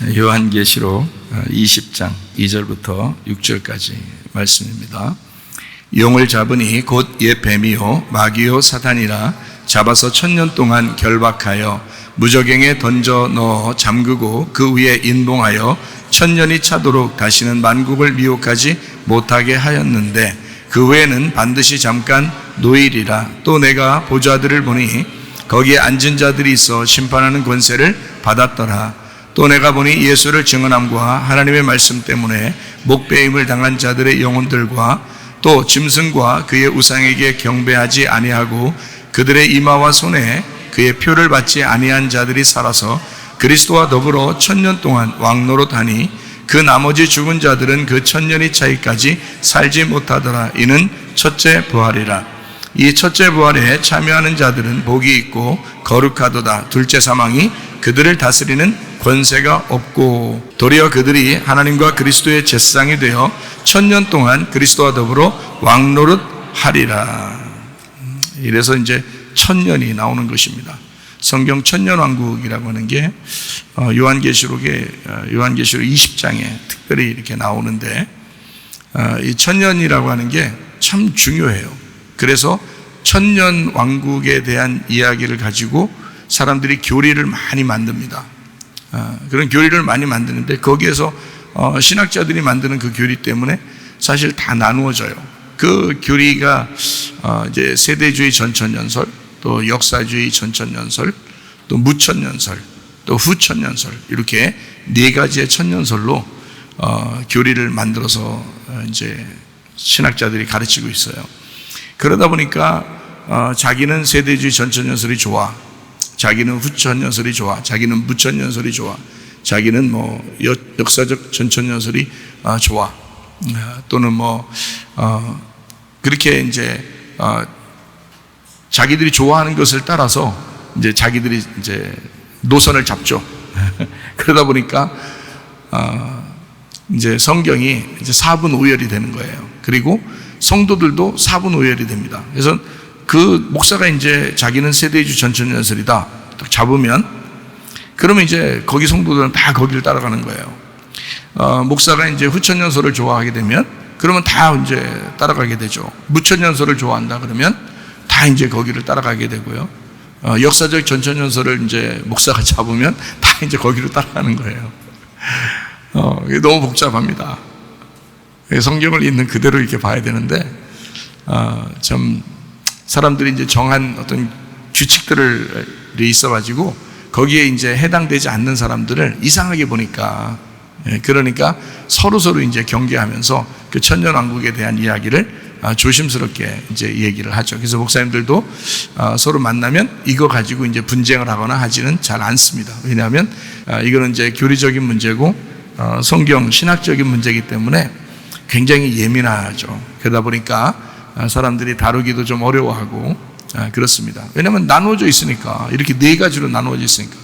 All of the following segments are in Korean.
요한계시록 20장 2절부터 6절까지 말씀입니다. 용을 잡으니 곧 옛 뱀이요 마귀요 사탄이라 잡아서 1000년 동안 결박하여 무저갱에 던져 넣어 잠그고 그 위에 인봉하여 1000년이 차도록 다시는 만국을 미혹하지 못하게 하였는데 그 후에는 반드시 잠깐 노일이라. 또 내가 보좌들을 보니 거기에 앉은 자들이 있어 심판하는 권세를 받았더라. 또 내가 보니 예수를 증언함과 하나님의 말씀 때문에 목배임을 당한 자들의 영혼들과 또 짐승과 그의 우상에게 경배하지 아니하고 그들의 이마와 손에 그의 표를 받지 아니한 자들이 살아서 그리스도와 더불어 1000년 동안 왕노릇하니 그 나머지 죽은 자들은 그 1000년이 차이까지 살지 못하더라. 이는 첫째 부활이라. 이 첫째 부활에 참여하는 자들은 복이 있고 거룩하도다. 둘째 사망이 그들을 다스리는 권세가 없고 도리어 그들이 하나님과 그리스도의 제사장이 되어 1000년 동안 그리스도와 더불어 왕노릇하리라. 이래서 이제 1000년이 나오는 것입니다. 성경 1000년왕국이라고 하는 게 요한계시록 20장에 특별히 이렇게 나오는데 이 1000년이라고 하는 게 참 중요해요. 그래서 1000년 왕국에 대한 이야기를 가지고 사람들이 교리를 많이 만듭니다. 그런 교리를 많이 만드는데 거기에서 신학자들이 만드는 그 교리 때문에 사실 다 나누어져요. 그 교리가 이제 세대주의 전천년설, 또 역사주의 전천년설, 또 무천년설, 또 후천년설, 이렇게 네 가지의 천년설로 교리를 만들어서 이제 신학자들이 가르치고 있어요. 그러다 보니까 자기는 세대주의 전천년설이 좋아, 자기는 후천년설이 좋아, 자기는 무천년설이 좋아, 자기는 뭐 역사적 전천년설이 좋아, 또는 그렇게 이제 자기들이 좋아하는 것을 따라서 이제 자기들이 이제 노선을 잡죠. 그러다 보니까 이제 성경이 이제 4분 5열이 되는 거예요. 그리고 성도들도 4분 5열이 됩니다. 그래서 그 목사가 이제 자기는 세대주의 전천년설이다 잡으면, 그러면 이제 거기 성도들은 다 거기를 따라가는 거예요. 목사가 이제 후천년설을 좋아하게 되면 그러면 다 이제 따라가게 되죠. 무천년설을 좋아한다 그러면 다 이제 거기를 따라가게 되고요. 역사적 전천년설을 이제 목사가 잡으면 다 이제 거기를 따라가는 거예요. 이게 너무 복잡합니다. 성경을 있는 그대로 이렇게 봐야 되는데, 참 사람들이 이제 정한 어떤 규칙들이 있어가지고 거기에 이제 해당되지 않는 사람들을 이상하게 보니까, 그러니까 서로 이제 경계하면서 그 천년왕국에 대한 이야기를 조심스럽게 이제 얘기를 하죠. 그래서 목사님들도 서로 만나면 이거 가지고 이제 분쟁을 하거나 하지는 잘 않습니다. 왜냐하면 이거는 이제 교리적인 문제고 성경 신학적인 문제이기 때문에 굉장히 예민하죠. 그러다 보니까 사람들이 다루기도 좀 어려워하고 그렇습니다. 왜냐하면 나누어져 있으니까, 이렇게 네 가지로 나누어져 있으니까.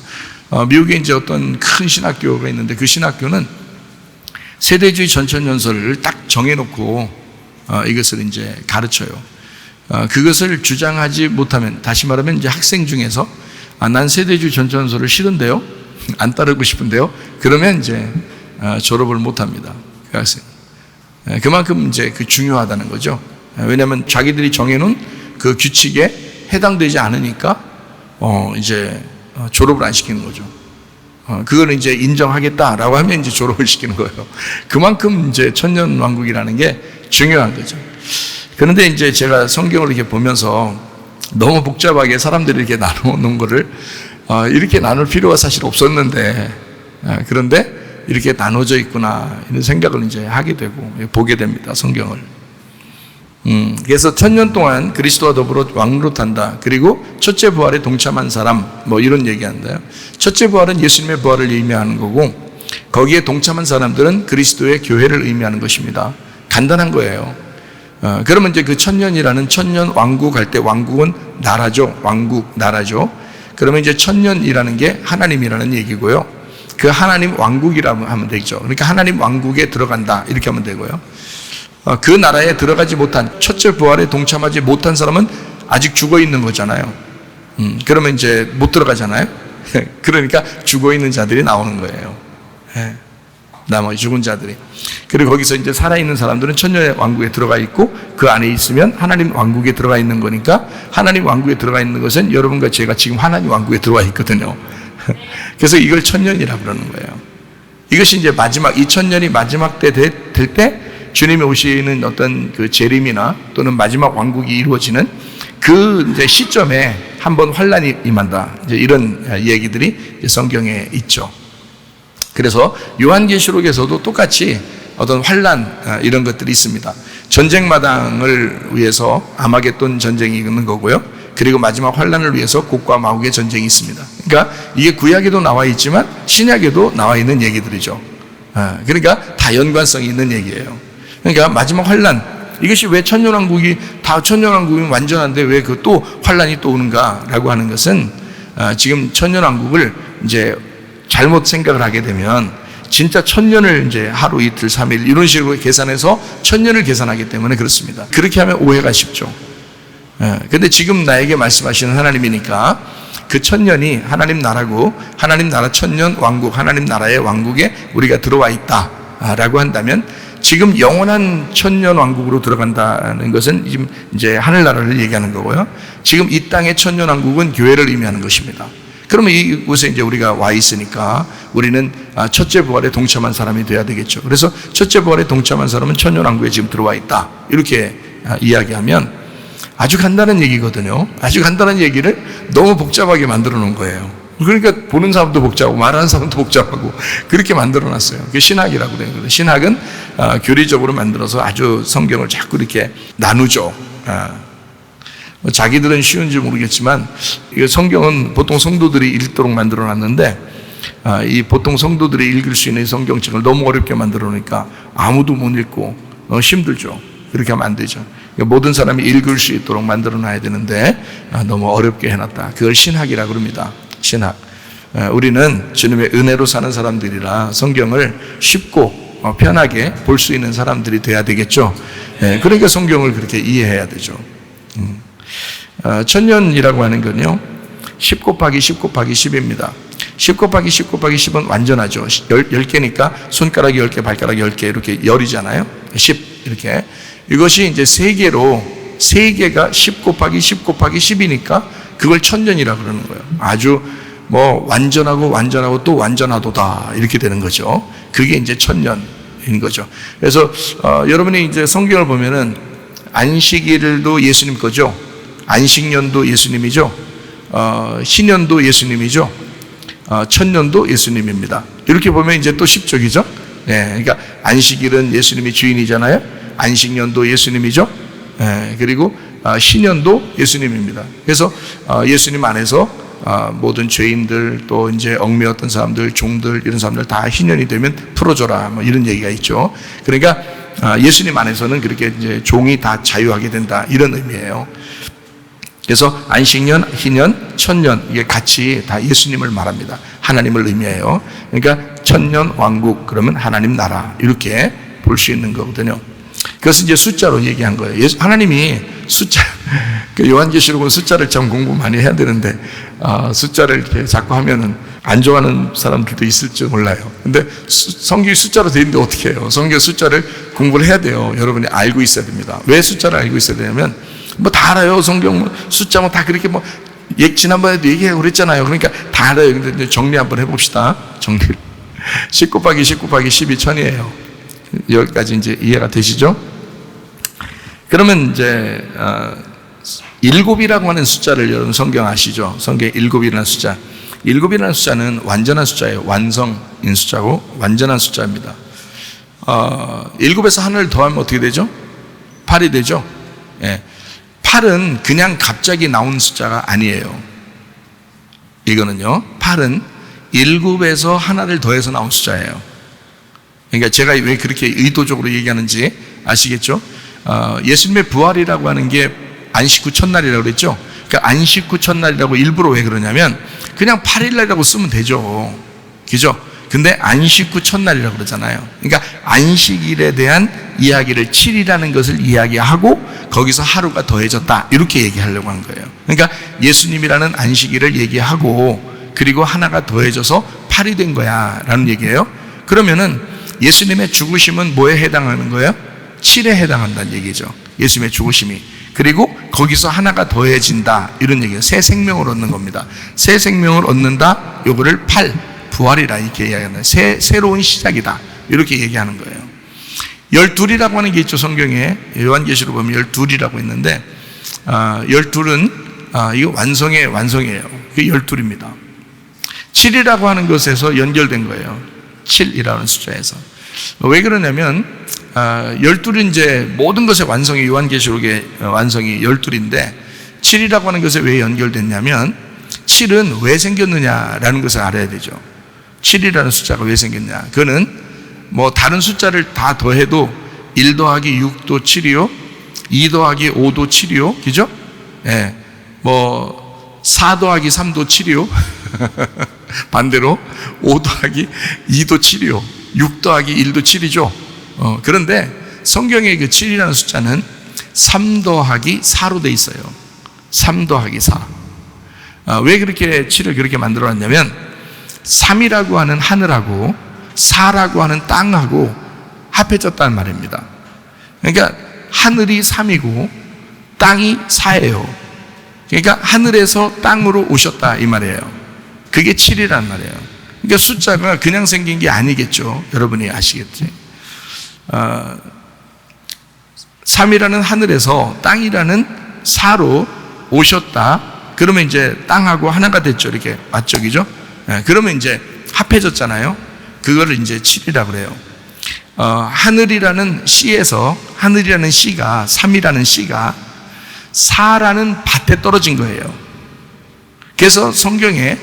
미국에 이제 어떤 큰 신학교가 있는데 그 신학교는 세대주의 전천년설을 딱 정해놓고 이것을 이제 가르쳐요. 그것을 주장하지 못하면, 다시 말하면 이제 학생 중에서 난 세대주의 전천년설을 싫은데요, 안 따르고 싶은데요, 그러면 이제 졸업을 못합니다. 그 학생. 그만큼 이제 그 중요하다는 거죠. 왜냐하면 자기들이 정해놓은 그 규칙에 해당되지 않으니까 이제 졸업을 안 시키는 거죠. 그거는 이제 인정하겠다라고 하면 이제 졸업을 시키는 거예요. 그만큼 이제 천년왕국이라는 게 중요한 거죠. 그런데 이제 제가 성경을 이렇게 보면서 너무 복잡하게 사람들이 이렇게 나누는 거를 이렇게 나눌 필요가 사실 없었는데, 그런데 이렇게 나눠져 있구나 이런 생각을 이제 하게 되고 보게 됩니다, 성경을. 그래서 1000년 동안 그리스도와 더불어 왕노릇한다. 그리고 첫째 부활에 동참한 사람, 뭐 이런 얘기한다요. 첫째 부활은 예수님의 부활을 의미하는 거고, 거기에 동참한 사람들은 그리스도의 교회를 의미하는 것입니다. 간단한 거예요. 그러면 이제 그 1000년이라는 1000년 왕국 할 때, 왕국은 나라죠. 왕국, 나라죠. 그러면 이제 1000년이라는 게 하나님이라는 얘기고요. 그 하나님 왕국이라고 하면 되죠. 그러니까 하나님 왕국에 들어간다 이렇게 하면 되고요. 그 나라에 들어가지 못한, 첫째 부활에 동참하지 못한 사람은 아직 죽어 있는 거잖아요. 그러면 이제 못 들어가잖아요. 그러니까 죽어 있는 자들이 나오는 거예요. 예. 나머지 죽은 자들이. 그리고 거기서 이제 살아있는 사람들은 천년의 왕국에 들어가 있고 그 안에 있으면 하나님 왕국에 들어가 있는 거니까 하나님 왕국에 들어가 있는 것은 여러분과 제가 지금 하나님 왕국에 들어와 있거든요. 그래서 이걸 천년이라고 그러는 거예요. 이것이 이제 마지막, 2000년이 마지막 때 될 때 주님이 오시는 어떤 그 재림이나 또는 마지막 왕국이 이루어지는 그 이제 시점에 한번 환란이 임한다. 이제 이런 얘기들이 성경에 있죠. 그래서 요한계시록에서도 똑같이 어떤 환란 이런 것들이 있습니다. 전쟁 마당을 위해서 아마겟돈 전쟁이 있는 거고요. 그리고 마지막 환란을 위해서 곡과 마곡의 전쟁이 있습니다. 그러니까 이게 구약에도 나와 있지만 신약에도 나와 있는 얘기들이죠. 그러니까 다 연관성이 있는 얘기예요. 그러니까 마지막 환란, 이것이 왜 천년왕국이 다 천년왕국이 완전한데 왜 그 또 환란이 또 오는가라고 하는 것은 지금 천년왕국을 이제 잘못 생각을 하게 되면 진짜 1000년을 이제 하루 이틀 3일 이런 식으로 계산해서 1000년을 계산하기 때문에 그렇습니다. 그렇게 하면 오해가 쉽죠. 근데 지금 나에게 말씀하시는 하나님이니까 그 1000년이 하나님 나라고 하나님 나라 1000년 왕국 하나님 나라의 왕국에 우리가 들어와 있다라고 한다면 지금 영원한 1000년 왕국으로 들어간다는 것은 지금 이제 하늘나라를 얘기하는 거고요. 지금 이 땅의 1000년 왕국은 교회를 의미하는 것입니다. 그러면 이곳에 이제 우리가 와 있으니까 우리는 첫째 부활에 동참한 사람이 돼야 되겠죠. 그래서 첫째 부활에 동참한 사람은 천년왕국에 지금 들어와 있다. 이렇게 이야기하면 아주 간단한 얘기거든요. 아주 간단한 얘기를 너무 복잡하게 만들어 놓은 거예요. 그러니까 보는 사람도 복잡하고 말하는 사람도 복잡하고 그렇게 만들어 놨어요. 그게 신학이라고 그래요. 신학은 교리적으로 만들어서 아주 성경을 자꾸 이렇게 나누죠. 자기들은 쉬운지 모르겠지만 성경은 보통 성도들이 읽도록 만들어 놨는데 이 보통 성도들이 읽을 수 있는 성경책을 너무 어렵게 만들어 놓으니까 아무도 못 읽고 힘들죠. 그렇게 하면 안 되죠. 모든 사람이 읽을 수 있도록 만들어 놔야 되는데 너무 어렵게 해놨다. 그걸 신학이라고 그럽니다. 신학. 우리는 주님의 은혜로 사는 사람들이라 성경을 쉽고 편하게 볼 수 있는 사람들이 돼야 되겠죠. 그러니까 성경을 그렇게 이해해야 되죠. 천년이라고 하는 건요 10 곱하기 10 곱하기 10입니다 10 곱하기 10 곱하기 10은 완전하죠. 10개니까 손가락 10개 발가락 10개 이렇게 열이잖아요. 10 이렇게. 이것이 이제 3개로 3개가 10 곱하기 10 곱하기 10이니까 그걸 천년이라고 그러는 거예요. 아주 완전하고 또 완전하도다 이렇게 되는 거죠. 그게 이제 천년인 거죠. 그래서 여러분이 이제 성경을 보면은 안식일도 예수님 거죠. 안식년도 예수님이죠. 신년도 예수님이죠. 천년도 예수님입니다. 이렇게 보면 이제 또 10쪽이죠. 그러니까 안식일은 예수님이 주인이잖아요. 안식년도 예수님이죠. 그리고 신년도 예수님입니다. 그래서 예수님 안에서 모든 죄인들 또 이제 얽매였던 사람들, 종들 이런 사람들 다 희년이 되면 풀어줘라 뭐 이런 얘기가 있죠. 그러니까 예수님 안에서는 그렇게 이제 종이 다 자유하게 된다 이런 의미예요. 그래서 안식년, 희년, 천년 이게 같이 다 예수님을 말합니다. 하나님을 의미해요. 그러니까 천년 왕국 그러면 하나님 나라 이렇게 볼 수 있는 거거든요. 그것은 이제 숫자로 얘기한 거예요. 하나님이 숫자, 요한계시록은 숫자를 참 공부 많이 해야 되는데 숫자를 이렇게 자꾸 하면은 안 좋아하는 사람들도 있을지 몰라요. 근데 성경이 숫자로 되어 있는데 어떻게 해요? 성경 숫자를 공부를 해야 돼요. 여러분이 알고 있어야 됩니다. 왜 숫자를 알고 있어야 되냐면 다 알아요. 성경 숫자 다 그렇게 지난번에도 얘기하고 그랬잖아요. 그러니까 다 알아요. 근데 정리 한번 해봅시다. 정리. 10 곱하기 10 곱하기 10이 천이에요. 여기까지 이제 이해가 되시죠? 그러면 이제 7이라고 하는 숫자를 여러분 성경 아시죠? 성경에 7이라는 숫자. 7이라는 숫자는 완전한 숫자예요. 완성인 숫자고 완전한 숫자입니다. 7에서 하나를 더하면 어떻게 되죠? 8이 되죠? 8은 그냥 갑자기 나온 숫자가 아니에요. 이거는요 8은 7에서 하나를 더해서 나온 숫자예요. 그러니까 제가 왜 그렇게 의도적으로 얘기하는지 아시겠죠? 예수님의 부활이라고 하는 게 안식 후 첫날이라고 그랬죠? 그러니까 안식 후 첫날이라고 일부러 왜 그러냐면 그냥 8일날이라고 쓰면 되죠. 그죠? 근데 안식 후 첫날이라고 그러잖아요. 그러니까 안식일에 대한 이야기를 7이라는 것을 이야기하고 거기서 하루가 더해졌다 이렇게 얘기하려고 한 거예요. 그러니까 예수님이라는 안식일을 얘기하고 그리고 하나가 더해져서 8이 된 거야 라는 얘기예요. 그러면은 예수님의 죽으심은 뭐에 해당하는 거예요? 7에 해당한다는 얘기죠. 예수님의 죽으심이. 그리고 거기서 하나가 더해진다, 이런 얘기예요. 새 생명을 얻는 겁니다. 새 생명을 얻는다, 요거를 8, 부활이라 이렇게 이야기하는, 새로운 시작이다, 이렇게 얘기하는 거예요. 12이라고 하는 게 있죠. 성경에 요한계시록 보면 12이라고 있는데 12은 이거 완성이에요. 그게 12입니다. 7이라고 하는 것에서 연결된 거예요. 7이라는 숫자에서. 왜 그러냐면 12은 이제 모든 것의 완성이, 요한계시록의 완성이 12인데 7이라고 하는 것에 왜 연결됐냐면 7은 왜 생겼느냐라는 것을 알아야 되죠. 7이라는 숫자가 왜 생겼냐. 그거는 뭐 다른 숫자를 다 더해도 1 더하기 6도 7이요, 2 더하기 5도 7이요, 그죠? 예. 뭐 4 더하기 3도 7이요. 반대로 5 더하기 2도 7이요, 6 더하기 1도 7이죠. 그런데 성경의 그 7이라는 숫자는 3 더하기 4로 돼 있어요. 3 더하기 4. 왜 그렇게 7을 그렇게 만들어 놨냐면 3이라고 하는 하늘하고 4라고 하는 땅하고 합해졌다는 말입니다. 그러니까 하늘이 3이고 땅이 4예요. 그러니까 하늘에서 땅으로 오셨다, 이 말이에요. 그게 7이란 말이에요. 그러니까 숫자가 그냥 생긴 게 아니겠죠. 여러분이 아시겠지. 3이라는 하늘에서 땅이라는 4로 오셨다. 그러면 이제 땅하고 하나가 됐죠. 이렇게 맞죠, 그죠? 그러면 이제 합해졌잖아요. 그거를 이제 7이라고 그래요. 하늘이라는 씨에서, 하늘이라는 씨가, 3이라는 씨가 4라는 밭에 떨어진 거예요. 그래서 성경에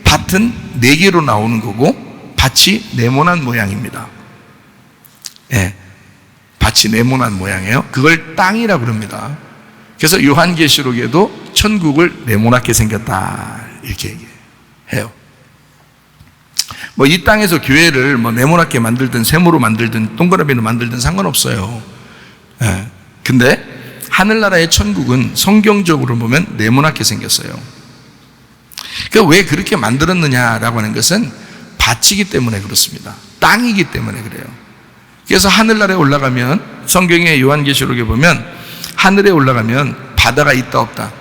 밭은 4개로 나오는 거고 밭이 네모난 모양입니다. 예, 밭이 네모난 모양이에요. 그걸 땅이라고 그럽니다. 그래서 요한계시록에도 천국을 네모나게 생겼다, 이렇게 얘기해요. 뭐 이 땅에서 교회를 뭐 네모나게 만들든 세모로 만들든 동그라미로 만들든 상관없어요. 예. 근데 하늘나라의 천국은 성경적으로 보면 네모나게 생겼어요. 그러니까 왜 그렇게 만들었느냐라고 하는 것은 밭이기 때문에 그렇습니다. 땅이기 때문에 그래요. 그래서 하늘나라에 올라가면, 성경의 요한계시록에 보면 하늘에 올라가면 바다가 있다 없다,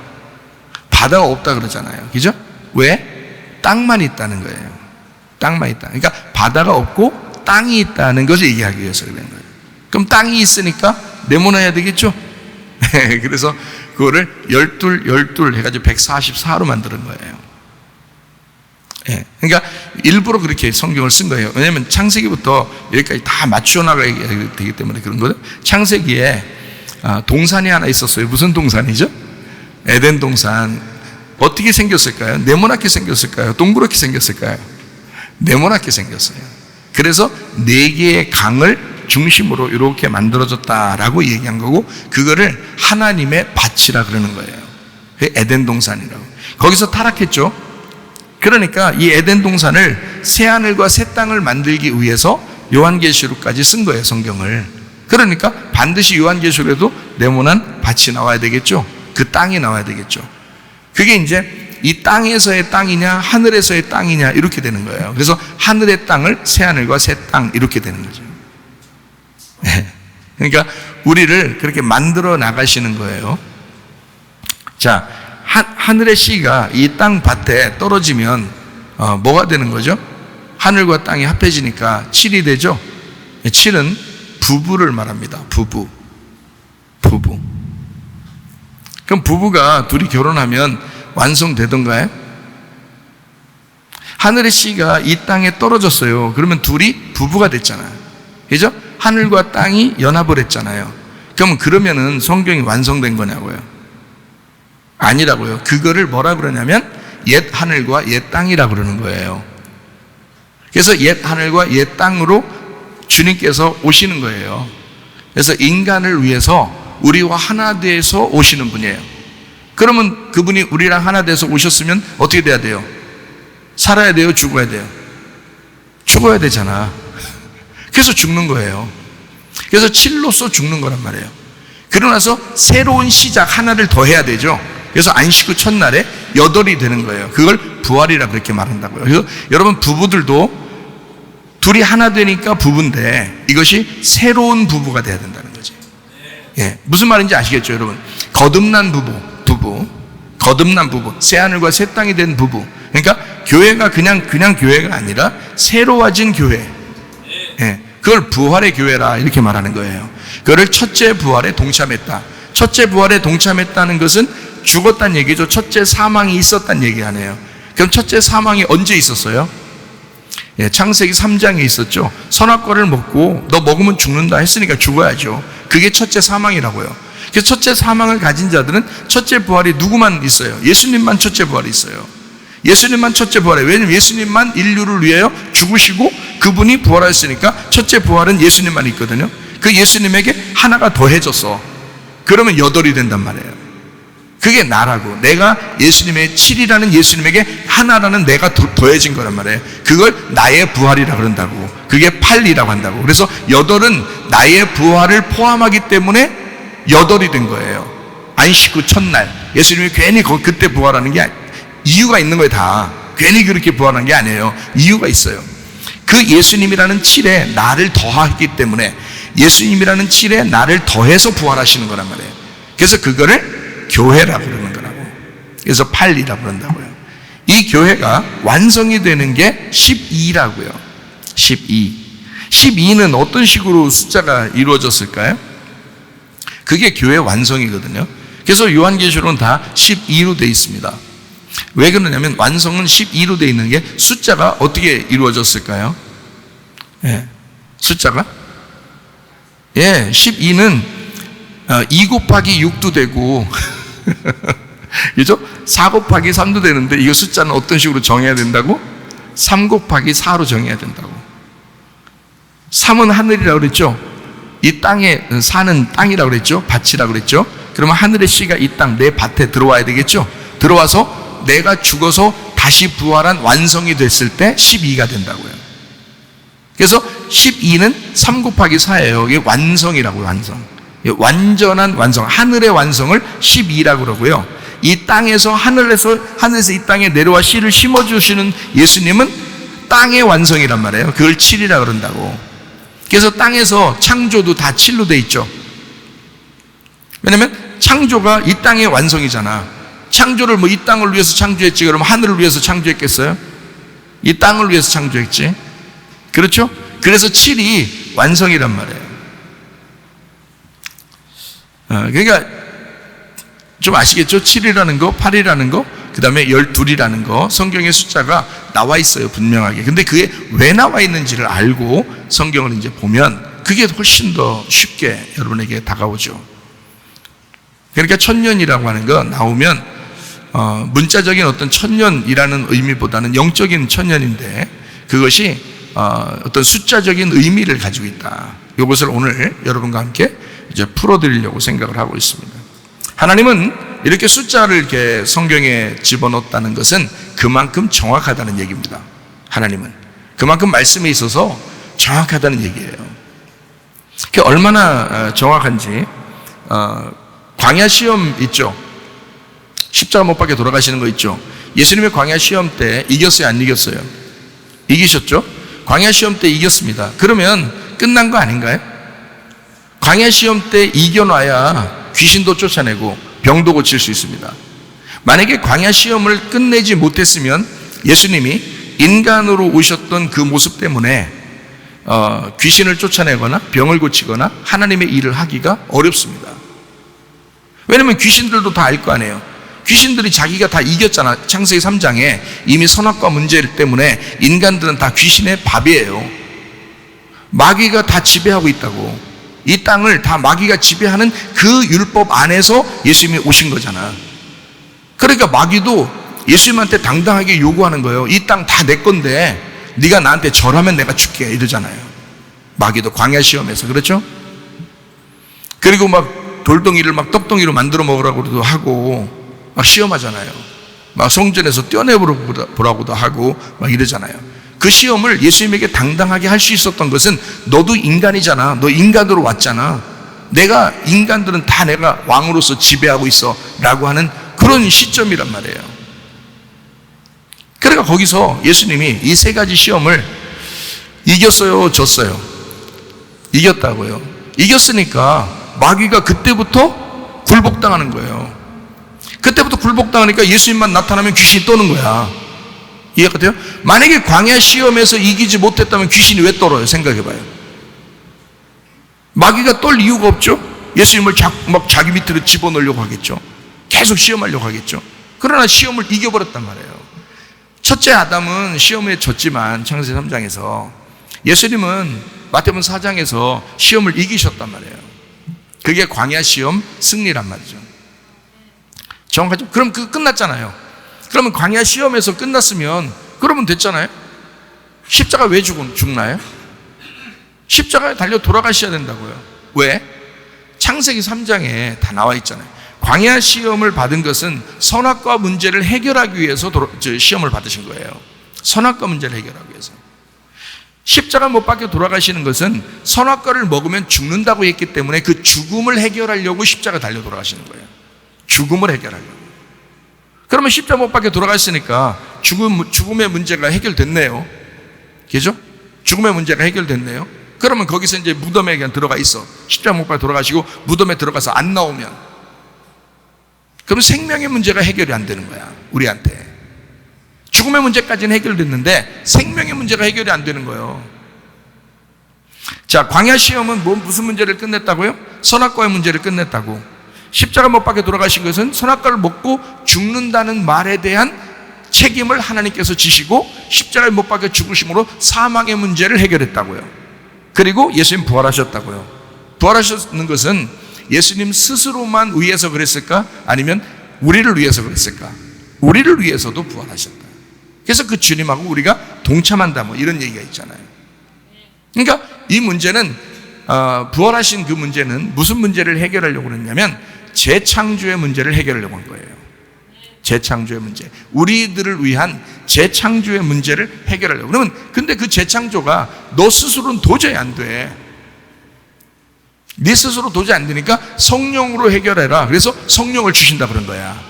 바다가 없다 그러잖아요. 그죠? 왜? 땅만 있다는 거예요. 땅만 있다. 그러니까 바다가 없고 땅이 있다는 것을 얘기하기 위해서 그런 거예요. 그럼 땅이 있으니까 네모나야 되겠죠? 그래서 그거를 12 해가지고 144로 만드는 거예요. 예. 그러니까 일부러 그렇게 성경을 쓴 거예요. 왜냐하면 창세기부터 여기까지 다 맞추어 나가야 되기 때문에 그런 거죠. 창세기에 동산이 하나 있었어요. 무슨 동산이죠? 에덴 동산. 어떻게 생겼을까요? 네모나게 생겼을까요? 동그랗게 생겼을까요? 네모나게 생겼어요. 그래서 4개의 강을 중심으로 이렇게 만들어졌다라고 얘기한 거고, 그거를 하나님의 밭이라 그러는 거예요. 에덴 동산이라고. 거기서 타락했죠. 그러니까 이 에덴 동산을 새 하늘과 새 땅을 만들기 위해서 요한계시록까지 쓴 거예요, 성경을. 그러니까 반드시 요한계시록에도 네모난 밭이 나와야 되겠죠. 그 땅이 나와야 되겠죠. 그게 이제 이 땅에서의 땅이냐 하늘에서의 땅이냐 이렇게 되는 거예요. 그래서 하늘의 땅을 새 하늘과 새 땅 이렇게 되는 거죠. 그러니까 우리를 그렇게 만들어 나가시는 거예요. 자, 하늘의 씨가 이 땅 밭에 떨어지면 뭐가 되는 거죠? 하늘과 땅이 합해지니까 7이 되죠. 7은 부부를 말합니다. 부부. 그럼 부부가 둘이 결혼하면 완성되던가요? 하늘의 씨가 이 땅에 떨어졌어요. 그러면 둘이 부부가 됐잖아요. 그죠? 하늘과 땅이 연합을 했잖아요. 그러면은 성경이 완성된 거냐고요? 아니라고요. 그거를 뭐라 그러냐면 옛 하늘과 옛 땅이라 그러는 거예요. 그래서 옛 하늘과 옛 땅으로 주님께서 오시는 거예요. 그래서 인간을 위해서 우리와 하나 돼서 오시는 분이에요. 그러면 그분이 우리랑 하나 돼서 오셨으면 어떻게 돼야 돼요? 살아야 돼요? 죽어야 돼요? 죽어야 되잖아. 그래서 죽는 거예요. 그래서 7로서 죽는 거란 말이에요. 그러고 나서 새로운 시작 하나를 더 해야 되죠. 그래서 안식 후 첫날에 8이 되는 거예요. 그걸 부활이라 그렇게 말한다고요. 그래서 여러분 부부들도 둘이 하나 되니까 부부인데 이것이 새로운 부부가 돼야 된다는 거지. 예, 무슨 말인지 아시겠죠, 여러분? 거듭난 부부, 거듭난 부부, 새 하늘과 새 땅이 된 부부. 그러니까 교회가 그냥 교회가 아니라 새로워진 교회. 예, 그걸 부활의 교회라 이렇게 말하는 거예요. 그걸 첫째 부활에 동참했다. 첫째 부활에 동참했다는 것은 죽었다는 얘기죠. 첫째 사망이 있었다는 얘기 아니에요. 그럼 첫째 사망이 언제 있었어요? 예, 창세기 3장에 있었죠. 선악과를 먹고 너 먹으면 죽는다 했으니까 죽어야죠. 그게 첫째 사망이라고요. 그래서 첫째 사망을 가진 자들은 첫째 부활이 누구만 있어요? 예수님만 첫째 부활이 있어요. 예수님만 첫째 부활이에요. 왜냐하면 예수님만 인류를 위하여 죽으시고 그분이 부활하셨으니까 첫째 부활은 예수님만 있거든요. 그 예수님에게 하나가 더해졌어. 그러면 8이 된단 말이에요. 그게 나라고, 내가 예수님의 7이라는 예수님에게 하나라는 내가 더해진 거란 말이에요. 그걸 나의 부활이라고 그런다고. 그게 8이라고 한다고. 그래서 8은 나의 부활을 포함하기 때문에 8이 된 거예요. 안식 후 첫날 예수님이 괜히 그때 부활하는 게 이유가 있는 거예요. 다 괜히 그렇게 부활한 게 아니에요. 이유가 있어요. 그 예수님이라는 7에 나를 더하기 때문에 예수님이라는 7에 나를 더해서 부활하시는 거란 말이에요. 그래서 그거를 교회라고 그러는 거라고. 그래서 8이라고 그런다고요. 이 교회가 완성이 되는 게 12라고요. 12. 12는 어떤 식으로 숫자가 이루어졌을까요? 그게 교회 완성이거든요. 그래서 요한계시록은 다 12로 되어 있습니다. 왜 그러냐면 완성은 12로 되어 있는 게 숫자가 어떻게 이루어졌을까요? 예, 숫자가 12는 2 곱하기 6도 되고 그죠? 4 곱하기 3도 되는데 이거 숫자는 어떤 식으로 정해야 된다고? 3 곱하기 4로 정해야 된다고. 3은 하늘이라고 그랬죠? 이 땅에 4는 땅이라고 그랬죠? 밭이라고 그랬죠? 그러면 하늘의 씨가 이 땅 내 밭에 들어와야 되겠죠? 들어와서 내가 죽어서 다시 부활한 완성이 됐을 때 12가 된다고요. 그래서 12는 3 곱하기 4예요. 이게 완성이라고요. 완성. 완전한 완성, 하늘의 완성을 12라고 그러고요. 이 땅에서 하늘에서 이 땅에 내려와 씨를 심어주시는 예수님은 땅의 완성이란 말이에요. 그걸 7이라 그런다고. 그래서 땅에서 창조도 다 7로 돼 있죠. 왜냐면 창조가 이 땅의 완성이잖아. 창조를 이 땅을 위해서 창조했지 그러면 하늘을 위해서 창조했겠어요? 이 땅을 위해서 창조했지. 그렇죠? 그래서 7이 완성이란 말이에요. 그러니까 좀 아시겠죠? 7이라는 거, 8이라는 거, 그 다음에 12이라는 거, 성경의 숫자가 나와 있어요, 분명하게. 근데 그게 왜 나와 있는지를 알고 성경을 이제 보면 그게 훨씬 더 쉽게 여러분에게 다가오죠. 그러니까 천년이라고 하는 거 나오면 문자적인 어떤 천년이라는 의미보다는 영적인 천년인데 그것이 어떤 숫자적인 의미를 가지고 있다. 이것을 오늘 여러분과 함께 이제 풀어드리려고 생각을 하고 있습니다. 하나님은 이렇게 숫자를 이렇게 성경에 집어넣었다는 것은 그만큼 정확하다는 얘기입니다. 하나님은 그만큼 말씀에 있어서 정확하다는 얘기예요. 그게 얼마나 정확한지 광야 시험 있죠. 십자가 못 박혀 돌아가시는 거 있죠. 예수님의 광야 시험 때 이겼어요, 안 이겼어요? 이기셨죠? 광야 시험 때 이겼습니다. 그러면 끝난 거 아닌가요? 광야 시험 때 이겨놔야 귀신도 쫓아내고 병도 고칠 수 있습니다. 만약에 광야 시험을 끝내지 못했으면 예수님이 인간으로 오셨던 그 모습 때문에 귀신을 쫓아내거나 병을 고치거나 하나님의 일을 하기가 어렵습니다. 왜냐하면 귀신들도 다 알 거 아니에요. 귀신들이 자기가 다 이겼잖아. 창세기 3장에 이미 선악과 문제 때문에 인간들은 다 귀신의 밥이에요. 마귀가 다 지배하고 있다고. 이 땅을 다 마귀가 지배하는 그 율법 안에서 예수님이 오신 거잖아. 그러니까 마귀도 예수님한테 당당하게 요구하는 거예요. 이 땅 다 내 건데 네가 나한테 절하면 내가 줄게 이러잖아요. 마귀도 광야 시험에서. 그렇죠? 그리고 막 돌덩이를 막 떡덩이로 만들어 먹으라고도 하고 막 시험하잖아요. 막 성전에서 떼어내보라고도 하고 막 이러잖아요. 그 시험을 예수님에게 당당하게 할 수 있었던 것은 너도 인간이잖아. 너 인간으로 왔잖아. 내가 인간들은 다 내가 왕으로서 지배하고 있어 라고 하는 그런 시점이란 말이에요. 그러니까 거기서 예수님이 이 세 가지 시험을 이겼어요, 졌어요? 이겼다고요. 이겼으니까 마귀가 그때부터 굴복당하는 거예요. 그때부터 굴복당하니까 예수님만 나타나면 귀신이 떠는 거야. 이해가 돼요? 만약에 광야 시험에서 이기지 못했다면 귀신이 왜 떨어요? 생각해봐요. 마귀가 떨 이유가 없죠? 예수님을 막 자기 밑으로 집어넣으려고 하겠죠. 계속 시험하려고 하겠죠. 그러나 시험을 이겨버렸단 말이에요. 첫째 아담은 시험에 졌지만 창세기 3장에서 예수님은 마태복음 4장에서 시험을 이기셨단 말이에요. 그게 광야 시험 승리란 말이죠. 정확하죠? 그럼 그거 끝났잖아요. 그러면 광야 시험에서 끝났으면 그러면 됐잖아요. 십자가 왜 죽나요? 십자가에 달려 돌아가셔야 된다고요. 왜? 창세기 3장에 다 나와 있잖아요. 광야 시험을 받은 것은 선악과 문제를 해결하기 위해서 시험을 받으신 거예요. 선악과 문제를 해결하기 위해서. 십자가 못 박혀 돌아가시는 것은 선악과를 먹으면 죽는다고 했기 때문에 그 죽음을 해결하려고 십자가 달려 돌아가시는 거예요. 죽음을 해결하려고. 그러면 십자가 못 박혀 돌아갔으니까 죽음의 문제가 해결됐네요. 그죠? 죽음의 문제가 해결됐네요. 그러면 거기서 이제 무덤에 그냥 들어가 있어. 십자가 못 박혀 돌아가시고 무덤에 들어가서 안 나오면 그럼 생명의 문제가 해결이 안 되는 거야, 우리한테. 죽음의 문제까지는 해결됐는데 생명의 문제가 해결이 안 되는 거예요. 자, 광야 시험은 무슨 문제를 끝냈다고요? 선악과의 문제를 끝냈다고. 십자가 못 박혀 돌아가신 것은 선악과를 먹고 죽는다는 말에 대한 책임을 하나님께서 지시고 십자가에 못 박혀 죽으심으로 사망의 문제를 해결했다고요. 그리고 예수님 부활하셨다고요. 부활하셨는 것은 예수님 스스로만 위해서 그랬을까? 아니면 우리를 위해서 그랬을까? 우리를 위해서도 부활하셨다. 그래서 그 주님하고 우리가 동참한다, 뭐 이런 얘기가 있잖아요. 그러니까 이 문제는 부활하신 그 문제는 무슨 문제를 해결하려고 그랬냐면 재창조의 문제를 해결하려고 한 거예요. 재창조의 문제, 우리들을 위한 재창조의 문제를 해결하려고. 그러면 근데 그 재창조가 너 스스로는 도저히 안 돼. 네 스스로 도저히 안 되니까 성령으로 해결해라. 그래서 성령을 주신다 그런 거야.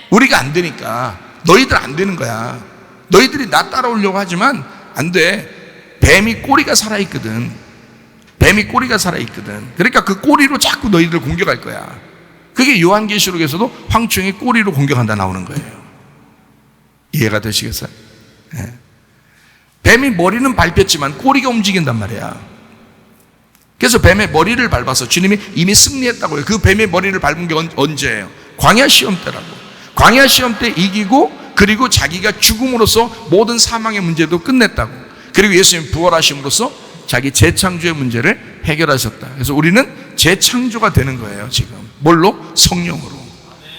우리가 안 되니까 너희들 안 되는 거야. 너희들이 나 따라오려고 하지만 안 돼. 뱀이 꼬리가 살아있거든. 뱀이 꼬리가 살아있거든. 그러니까 그 꼬리로 자꾸 너희들을 공격할 거야. 그게 요한계시록에서도 황충이 꼬리로 공격한다 나오는 거예요. 이해가 되시겠어요? 네. 뱀이 머리는 밟혔지만 꼬리가 움직인단 말이야. 그래서 뱀의 머리를 밟아서 주님이 이미 승리했다고요. 그 뱀의 머리를 밟은 게 언제예요? 광야 시험 때라고. 광야 시험 때 이기고 그리고 자기가 죽음으로써 모든 사망의 문제도 끝냈다고. 그리고 예수님 부활하심으로써 자기 재창조의 문제를 해결하셨다. 그래서 우리는 재창조가 되는 거예요, 지금. 뭘로? 성령으로.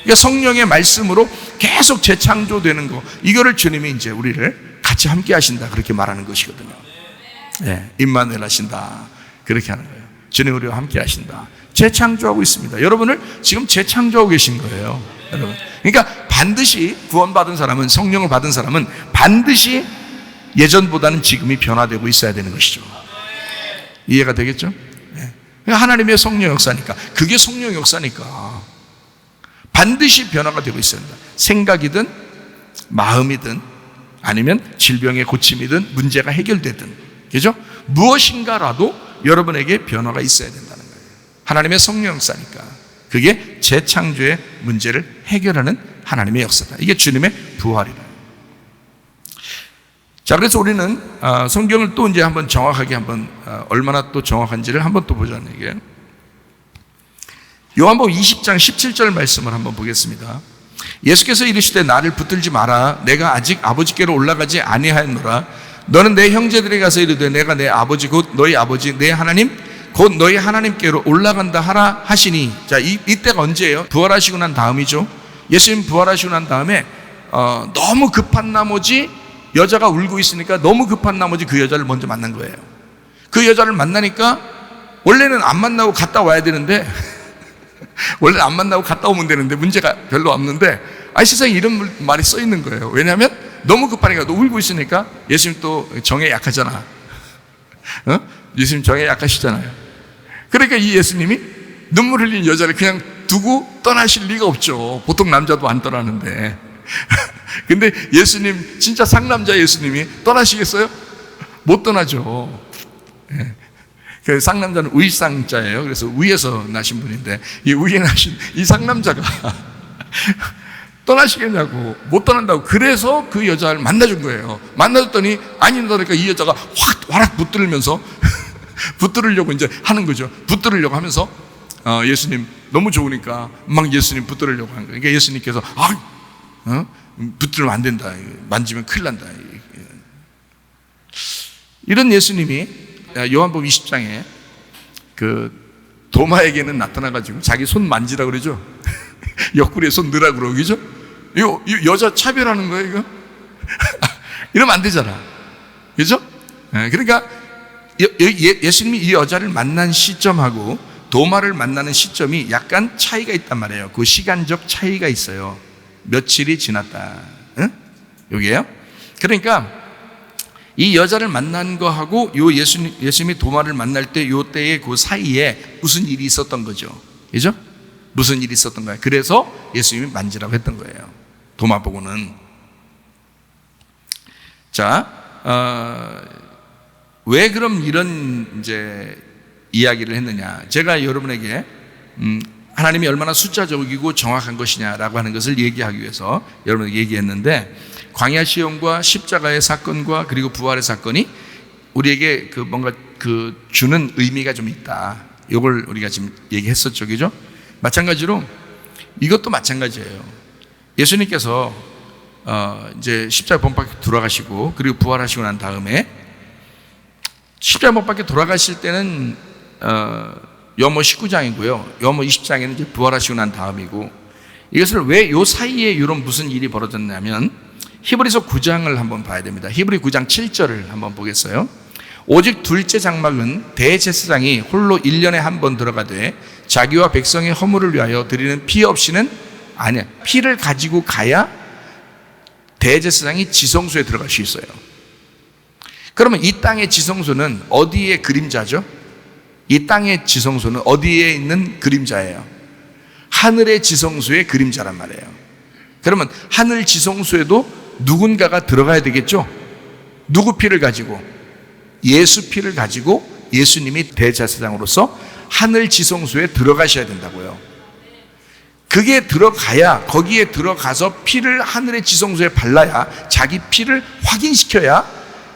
그러니까 성령의 말씀으로 계속 재창조되는 거. 이거를 주님이 이제 우리를 같이 함께 하신다. 그렇게 말하는 것이거든요. 네, 임마누엘 하신다. 그렇게 하는 거예요. 주님 우리와 함께 하신다. 재창조하고 있습니다. 여러분을 지금 재창조하고 계신 거예요, 여러분. 그러니까 반드시 구원받은 사람은, 성령을 받은 사람은 반드시 예전보다는 지금이 변화되고 있어야 되는 것이죠. 이해가 되겠죠? 네. 하나님의 성령 역사니까, 그게 성령 역사니까 반드시 변화가 되고 있어야 된다. 생각이든 마음이든 아니면 질병의 고침이든 문제가 해결되든, 그죠? 무엇인가라도 여러분에게 변화가 있어야 된다는 거예요. 하나님의 성령 역사니까. 그게 재창조의 문제를 해결하는 하나님의 역사다. 이게 주님의 부활이다. 자, 그래서 우리는 성경을 또 이제 한번 정확하게 얼마나 또 정확한지를 한번 또 보자는 얘기예요. 요한복음 20장 17절 말씀을 한번 보겠습니다. 예수께서 이르시되 나를 붙들지 마라. 내가 아직 아버지께로 올라가지 아니하였노라. 너는 내 형제들에게 가서 이르되 내가 내 아버지 곧 너희 아버지 내 하나님 곧 너희 하나님께로 올라간다 하라 하시니. 자, 이때가 언제예요? 부활하시고 난 다음이죠. 예수님 부활하시고 난 다음에 너무 급한 나머지 여자가 울고 있으니까 너무 급한 나머지 그 여자를 먼저 만난 거예요. 그 여자를 만나니까 원래는 안 만나고 갔다 와야 되는데 원래 안 만나고 갔다 오면 되는데 문제가 별로 없는데 세상에 이런 말이 써 있는 거예요. 왜냐하면 너무 급하니까, 너 울고 있으니까. 예수님 또 정에 약하잖아. 예수님 정에 약하시잖아요. 그러니까 이 예수님이 눈물 흘린 여자를 그냥 두고 떠나실 리가 없죠. 보통 남자도 안 떠나는데. 근데 예수님, 진짜 상남자 예수님이 떠나시겠어요? 못 떠나죠. 예. 그 상남자는 의상자예요. 그래서 위에서 나신 분인데 이 위에 나신 이 상남자가 떠나시겠냐고, 못 떠난다고. 그래서 그 여자를 만나준 거예요. 만나줬더니 아니다 그러니까 이 여자가 화락 붙들면서 붙들으려고 이제 하는 거죠. 붙들으려고 하면서 예수님 너무 좋으니까 막 예수님 붙들으려고 하는 거예요. 그러니까 예수님께서 붙들면 안 된다, 만지면 큰일 난다. 이런 예수님이 요한복음 20장에 그 도마에게는 나타나가지고 자기 손 만지라 그러죠. 옆구리에 손 넣으라 그러고, 그죠? 이거 여자 차별하는 거예요, 이거? 이러면 안 되잖아. 그죠? 그러니까 예수님이 이 여자를 만난 시점하고 도마를 만나는 시점이 약간 차이가 있단 말이에요. 그 시간적 차이가 있어요. 며칠이 지났다. 응? 여기에요. 그러니까 이 여자를 만난 거하고 예수님이 도마를 만날 때 요 때의 그 사이에 무슨 일이 있었던 거죠. 그죠? 무슨 일이 있었던 거예요. 그래서 예수님이 만지라고 했던 거예요. 도마 보고는. 자, 왜 그럼 이런 이제 이야기를 했느냐. 제가 여러분에게 하나님이 얼마나 숫자적이고 정확한 것이냐라고 하는 것을 얘기하기 위해서 여러분에게 얘기했는데, 광야 시험과 십자가의 사건과 그리고 부활의 사건이 우리에게 그 뭔가 그 주는 의미가 좀 있다. 이걸 우리가 지금 얘기했었죠, 그죠? 마찬가지로 이것도 마찬가지예요. 예수님께서 이제 십자가 못 박혀 돌아가시고 그리고 부활하시고 난 다음에 십자가 못 박혀 돌아가실 때는 요한복음 19장이고요. 요한복음 20장에는 이제 부활하시고 난 다음이고, 이것을 왜 요 사이에 이런 무슨 일이 벌어졌냐면 히브리서 9장을 한번 봐야 됩니다. 히브리 9장 7절을 한번 보겠어요. 오직 둘째 장막은 대제사장이 홀로 1년에 한 번 들어가되 자기와 백성의 허물을 위하여 드리는 피 없이는 아니야. 피를 가지고 가야 대제사장이 지성소에 들어갈 수 있어요. 그러면 이 땅의 지성소는 어디의 그림자죠? 이 땅의 지성소는 어디에 있는 그림자예요? 하늘의 지성소의 그림자란 말이에요. 그러면 하늘 지성소에도 누군가가 들어가야 되겠죠? 누구 피를 가지고? 예수 피를 가지고 예수님이 대제사장으로서 하늘 지성소에 들어가셔야 된다고요. 그게 들어가야, 거기에 들어가서 피를 하늘의 지성소에 발라야, 자기 피를 확인시켜야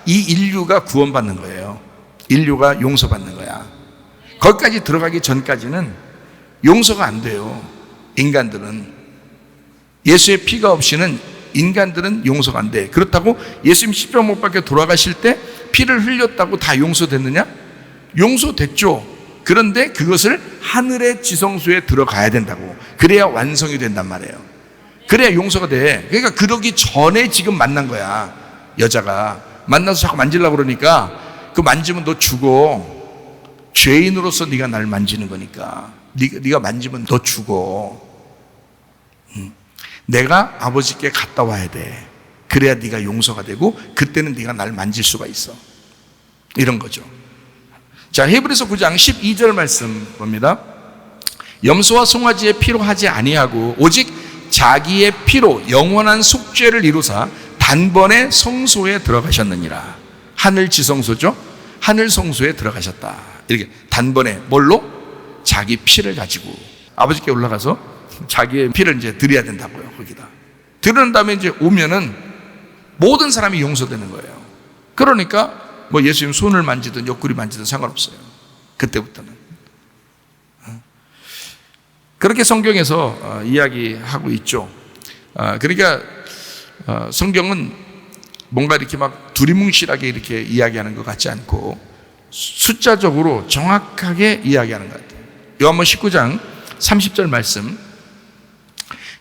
이 인류가 구원받는 거예요. 인류가 용서받는 거야. 거기까지 들어가기 전까지는 용서가 안 돼요. 인간들은 예수의 피가 없이는 인간들은 용서가 안 돼. 그렇다고 예수님 십자가 못 박혀 돌아가실 때 피를 흘렸다고 다 용서됐느냐? 용서됐죠. 그런데 그것을 하늘의 지성소에 들어가야 된다고. 그래야 완성이 된단 말이에요. 그래야 용서가 돼. 그러니까 그러기 전에 지금 만난 거야. 여자가 만나서 자꾸 만지려고 그러니까, 그 만지면 너 죽어. 죄인으로서 네가 날 만지는 거니까. 네가 만지면 너 죽어. 내가 아버지께 갔다 와야 돼. 그래야 네가 용서가 되고 그때는 네가 날 만질 수가 있어. 이런 거죠. 자, 히브리서 9장 12절 말씀 봅니다. 염소와 송아지의 피로 하지 아니하고 오직 자기의 피로 영원한 속죄를 이루사 단번에 성소에 들어가셨느니라. 하늘 지성소죠. 하늘 성소에 들어가셨다. 이렇게 단번에 뭘로? 자기 피를 가지고 아버지께 올라가서 자기의 피를 이제 드려야 된다고요. 거기다 드린 다음에 이제 오면은 모든 사람이 용서되는 거예요. 그러니까 뭐 예수님 손을 만지든 옆구리 만지든 상관없어요. 그때부터는. 그렇게 성경에서 이야기하고 있죠. 그러니까 성경은 뭔가 이렇게 막 두리뭉실하게 이렇게 이야기하는 것 같지 않고 숫자적으로 정확하게 이야기하는 것 같아요. 요한복음 19장 30절 말씀,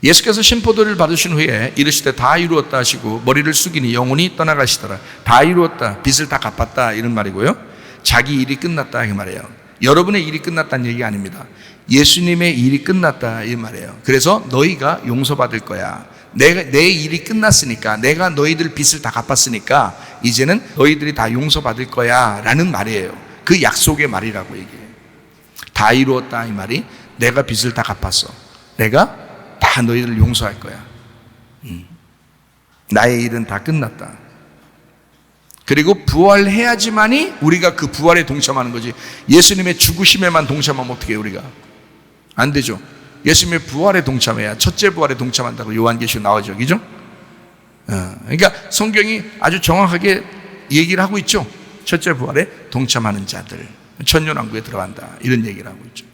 예수께서 신포도를 받으신 후에 이르시되 다 이루었다 하시고 머리를 숙이니 영혼이 떠나가시더라. 다 이루었다, 빚을 다 갚았다, 이런 말이고요. 자기 일이 끝났다, 이 말이에요. 여러분의 일이 끝났다는 얘기가 아닙니다. 예수님의 일이 끝났다, 이 말이에요. 그래서 너희가 용서받을 거야. 내 일이 끝났으니까, 내가 너희들 빚을 다 갚았으니까 이제는 너희들이 다 용서받을 거야 라는 말이에요. 그 약속의 말이라고 얘기해요. 다 이루었다, 이 말이 내가 빚을 다 갚았어. 내가 다 너희들을 용서할 거야. 나의 일은 다 끝났다. 그리고 부활해야지만이 우리가 그 부활에 동참하는 거지. 예수님의 죽으심에만 동참하면 어떻게 해요, 우리가? 안 되죠. 예수님의 부활에 동참해야 첫째 부활에 동참한다고 요한계시록 나오죠. 그죠? 그러니까 성경이 아주 정확하게 얘기를 하고 있죠. 첫째 부활에 동참하는 자들, 천년왕국에 들어간다. 이런 얘기를 하고 있죠.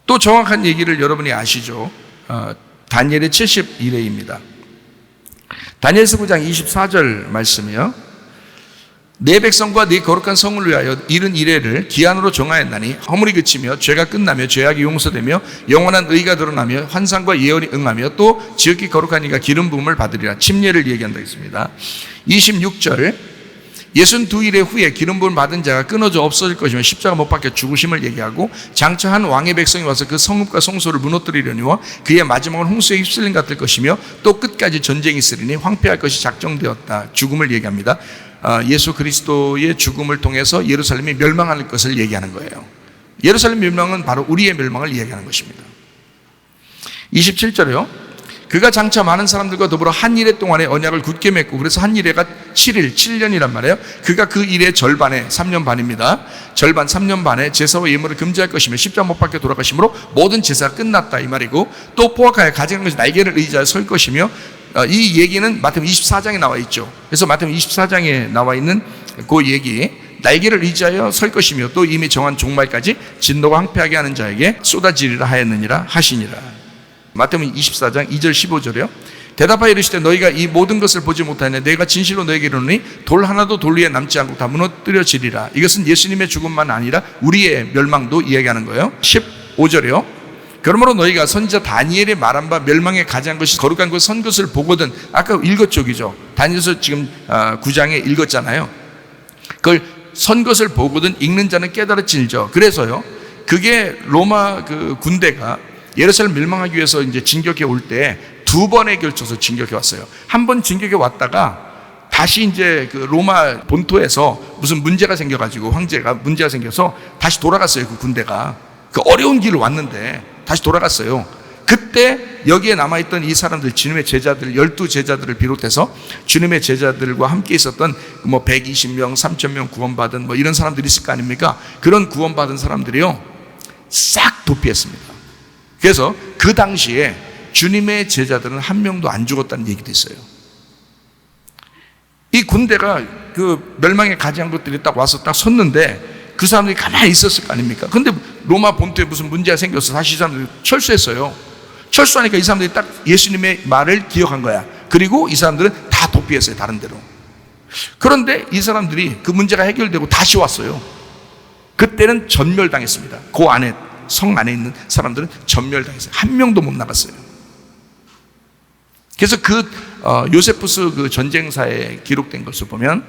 또 정확한 얘기를 여러분이 아시죠? 다니엘의 71회입니다. 다니엘서 9장 24절 말씀이요. 내 백성과 네 거룩한 성을 위하여 이른 이래를 기한으로 정하였나니 허물이 그치며 죄가 끝나며 죄악이 용서되며 영원한 의가 드러나며 환상과 예언이 응하며 또 지극히 거룩한 이가 기름 부음을 받으리라. 침례를 얘기한다 했습니다. 26절 62일의 후에 기름 부음을 받은 자가 끊어져 없어질 것이며 십자가 못 박혀 죽으심을 얘기하고 장차 한 왕의 백성이 와서 그 성읍과 성소를 무너뜨리려니와 그의 마지막은 홍수에 휩쓸림 같을 것이며 또 끝까지 전쟁이 있으리니 황폐할 것이 작정되었다. 죽음을 얘기합니다. 예수 그리스도의 죽음을 통해서 예루살렘이 멸망할 것을 얘기하는 거예요. 예루살렘 멸망은 바로 우리의 멸망을 얘기하는 것입니다. 27절에요. 그가 장차 많은 사람들과 더불어 한 일해 동안에 언약을 굳게 맺고, 그래서 한 일해가 7일, 7년이란 말이에요. 그가 그 일의 절반에 3년 반입니다. 절반 3년 반에 제사와 예물을 금지할 것이며 십자가 못 박혀 돌아가심으로 모든 제사가 끝났다 이 말이고, 또 포악하여 가증한 것이 날개를 의지하여 설 것이며, 이 얘기는 마태복음 24장에 나와 있죠. 그래서 마태복음 24장에 나와 있는 그 얘기, 날개를 의지하여 설 것이며 또 이미 정한 종말까지 진노가 황폐하게 하는 자에게 쏟아지리라 하였느니라 하시니라. 마태복음 24장 2절 15절이요. 대답하여 이르시되 너희가 이 모든 것을 보지 못하냐. 내가 진실로 너희에게 이르노니 돌 하나도 돌 위에 남지 않고 다 무너뜨려지리라. 이것은 예수님의 죽음만 아니라 우리의 멸망도 이야기하는 거예요. 15절이요. 그러므로 너희가 선지자 다니엘의 말한 바 멸망에 가장 것이 거룩한 것 선 것을 보거든. 아까 읽었죠, 그죠? 다니엘서 지금 9장에 읽었잖아요. 그걸 선 것을 보거든 읽는 자는 깨달을지니저. 그래서요, 그게 로마 그 군대가 예루살렘 멸망하기 위해서 이제 진격해 올 때 두 번에 걸쳐서 진격해 왔어요. 한 번 진격해 왔다가 다시 이제 그 로마 본토에서 무슨 문제가 생겨가지고 황제가 문제가 생겨서 다시 돌아갔어요. 그 군대가 그 어려운 길을 왔는데 다시 돌아갔어요. 그때 여기에 남아있던 이 사람들, 주님의 제자들 12제자들을 비롯해서 주님의 제자들과 함께 있었던 뭐 120명, 3,000명 구원받은 뭐 이런 사람들이 있을 거 아닙니까? 그런 구원받은 사람들이요 싹 도피했습니다. 그래서 그 당시에 주님의 제자들은 한 명도 안 죽었다는 얘기도 있어요. 이 군대가 그 멸망에 가지한 것들이 딱 와서 딱 섰는데 그 사람들이 가만히 있었을 거 아닙니까? 근데 로마 본토에 무슨 문제가 생겨서 다시 이 사람들이 철수했어요. 철수하니까 이 사람들이 딱 예수님의 말을 기억한 거야. 그리고 이 사람들은 다 도피했어요, 다른 데로. 그런데 이 사람들이 그 문제가 해결되고 다시 왔어요. 그때는 전멸당했습니다. 그 안에, 성 안에 있는 사람들은 전멸당했어요. 한 명도 못 나갔어요. 그래서 그 요세푸스 그 전쟁사에 기록된 것을 보면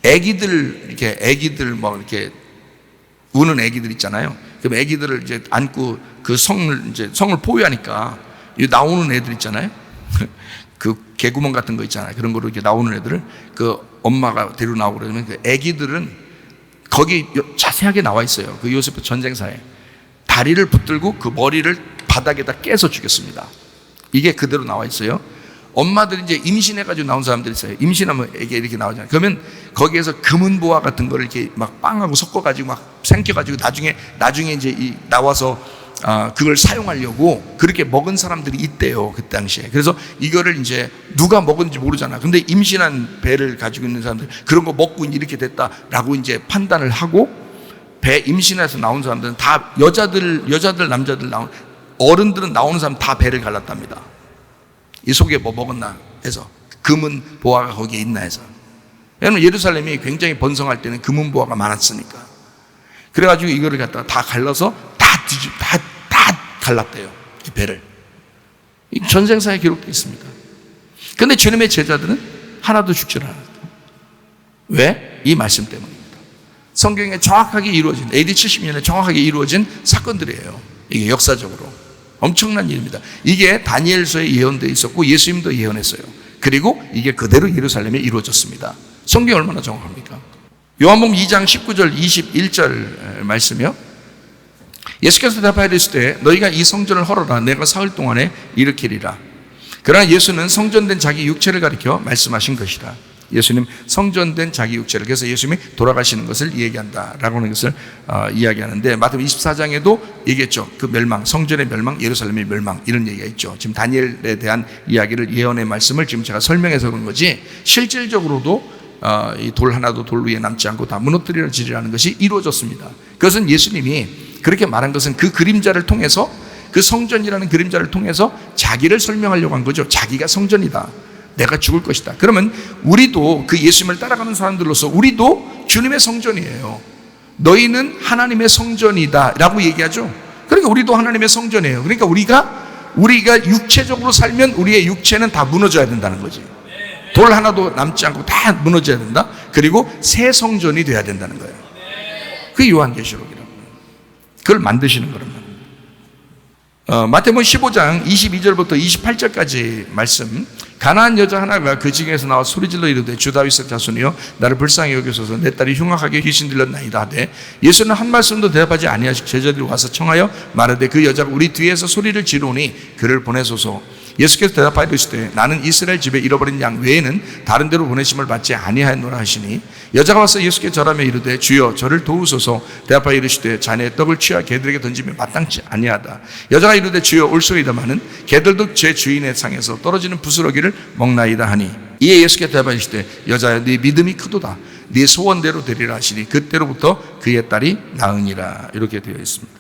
애기들 뭐 이렇게 우는 애기들 있잖아요. 그럼 애기들을 이제 안고 그 성을 포위하니까 나오는 애들 있잖아요. 그 개구멍 같은 거 있잖아요. 그런 거로 이렇게 나오는 애들을 그 엄마가 데리고 나오고 그러면 그 애기들은 거기 자세하게 나와 있어요. 그 요세푸스 전쟁사에 다리를 붙들고 그 머리를 바닥에다 깨서 죽였습니다. 이게 그대로 나와 있어요. 엄마들이 이제 임신해가지고 나온 사람들이 있어요. 임신하면 애기 이렇게 나오잖아요. 그러면 거기에서 금은 보화 같은 거를 이렇게 막 빵하고 섞어가지고 막 생겨가지고 나중에 이제 나와서 그걸 사용하려고 그렇게 먹은 사람들이 있대요. 그 당시에. 그래서 이거를 이제 누가 먹은지 모르잖아. 근데 임신한 배를 가지고 있는 사람들 그런 거 먹고 이렇게 됐다라고 이제 판단을 하고 배 임신해서 나온 사람들은 다 여자들, 남자들 어른들은 나오는 사람 다 배를 갈랐답니다. 이 속에 뭐 먹었나 해서 금은 보화가 거기에 있나 해서. 왜냐면 예루살렘이 굉장히 번성할 때는 금은 보화가 많았으니까. 그래가지고 이거를 갖다가 다 갈라서 다 갈랐대요. 이 배를. 이 전쟁사에 기록되어 있습니다. 근데 주님의 제자들은 하나도 죽지 않았다. 왜? 이 말씀 때문입니다. 성경에 정확하게 이루어진 AD 70년에 정확하게 이루어진 사건들이에요. 이게 역사적으로 엄청난 일입니다. 이게 다니엘서에 예언되어 있었고 예수님도 예언했어요. 그리고 이게 그대로 예루살렘에 이루어졌습니다. 성경이 얼마나 정확합니까? 요한복음 2장 19절 21절 말씀이요. 예수께서 대답하여 이르시되 너희가 이 성전을 헐어라. 내가 사흘 동안에 일으키리라. 그러나 예수는 성전된 자기 육체를 가리켜 말씀하신 것이다. 예수님 성전된 자기 육체를, 그래서 예수님이 돌아가시는 것을 얘기한다라고 하는 것을 이야기하는데, 마태복음 24장에도 얘기했죠. 그 멸망, 성전의 멸망, 예루살렘의 멸망, 이런 얘기가 있죠. 지금 다니엘에 대한 이야기를, 예언의 말씀을 지금 제가 설명해서 그런 거지, 실질적으로도 이 돌 하나도 돌 위에 남지 않고 다 무너뜨리라는 것이 이루어졌습니다. 그것은 예수님이 그렇게 말한 것은 그 그림자를 통해서, 그 성전이라는 그림자를 통해서 자기를 설명하려고 한 거죠. 자기가 성전이다, 내가 죽을 것이다. 그러면 우리도 그 예수님을 따라가는 사람들로서 우리도 주님의 성전이에요. 너희는 하나님의 성전이다 라고 얘기하죠. 그러니까 우리도 하나님의 성전이에요. 그러니까 우리가 육체적으로 살면 우리의 육체는 다 무너져야 된다는 거지. 돌 하나도 남지 않고 다 무너져야 된다. 그리고 새 성전이 돼야 된다는 거예요. 그게 요한계시록이라고. 그걸 만드시는 거란 말이에요. 마태복음 15장 22절부터 28절까지 말씀. 가나안 여자 하나가 그 지경에서 나와 소리질러 이르되 주 다윗의 자손이여 나를 불쌍히 여기소서, 내 딸이 흉악하게 귀신 들렸나이다 하되, 예수는 한 말씀도 대답하지 아니하시고 제자들이 와서 청하여 말하되 그 여자가 우리 뒤에서 소리를 지르오니 그를 보내소서. 예수께서 대답하여 이르시되 나는 이스라엘 집에 잃어버린 양 외에는 다른 데로 보내심을 받지 아니하였노라 하시니, 여자가 와서 예수께 절하며 이르되 주여 저를 도우소서. 대답하여 이르시되 자네의 떡을 취하 개들에게 던지면 마땅치 아니하다. 여자가 이르되 주여 올소이다마는 개들도 제 주인의 상에서 떨어지는 부스러기를 먹나이다 하니, 이에 예수께 대답하여 이르시되 여자야 네 믿음이 크도다, 네 소원대로 되리라 하시니 그때로부터 그의 딸이 나으니라. 이렇게 되어 있습니다.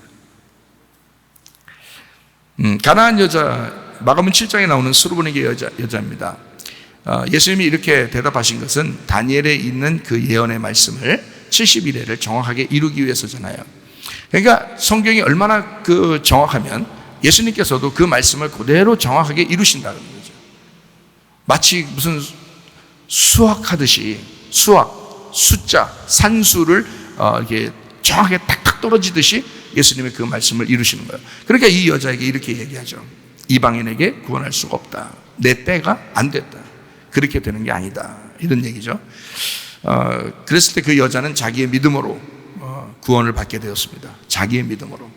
가나안 여자, 마가복음 7장에 나오는 수르보니게 여자입니다. 예수님이 이렇게 대답하신 것은 다니엘에 있는 그 예언의 말씀을 70일에를 정확하게 이루기 위해서잖아요. 그러니까 성경이 얼마나 그 정확하면 예수님께서도 그 말씀을 그대로 정확하게 이루신다는 거죠. 마치 무슨 수학하듯이 수학, 숫자, 산수를 이렇게 정확하게 탁탁 떨어지듯이 예수님의 그 말씀을 이루시는 거예요. 그러니까 이 여자에게 이렇게 얘기하죠. 이방인에게 구원할 수가 없다. 내 때가 안 됐다. 그렇게 되는 게 아니다. 이런 얘기죠. 그랬을 때 그 여자는 자기의 믿음으로 구원을 받게 되었습니다. 자기의 믿음으로.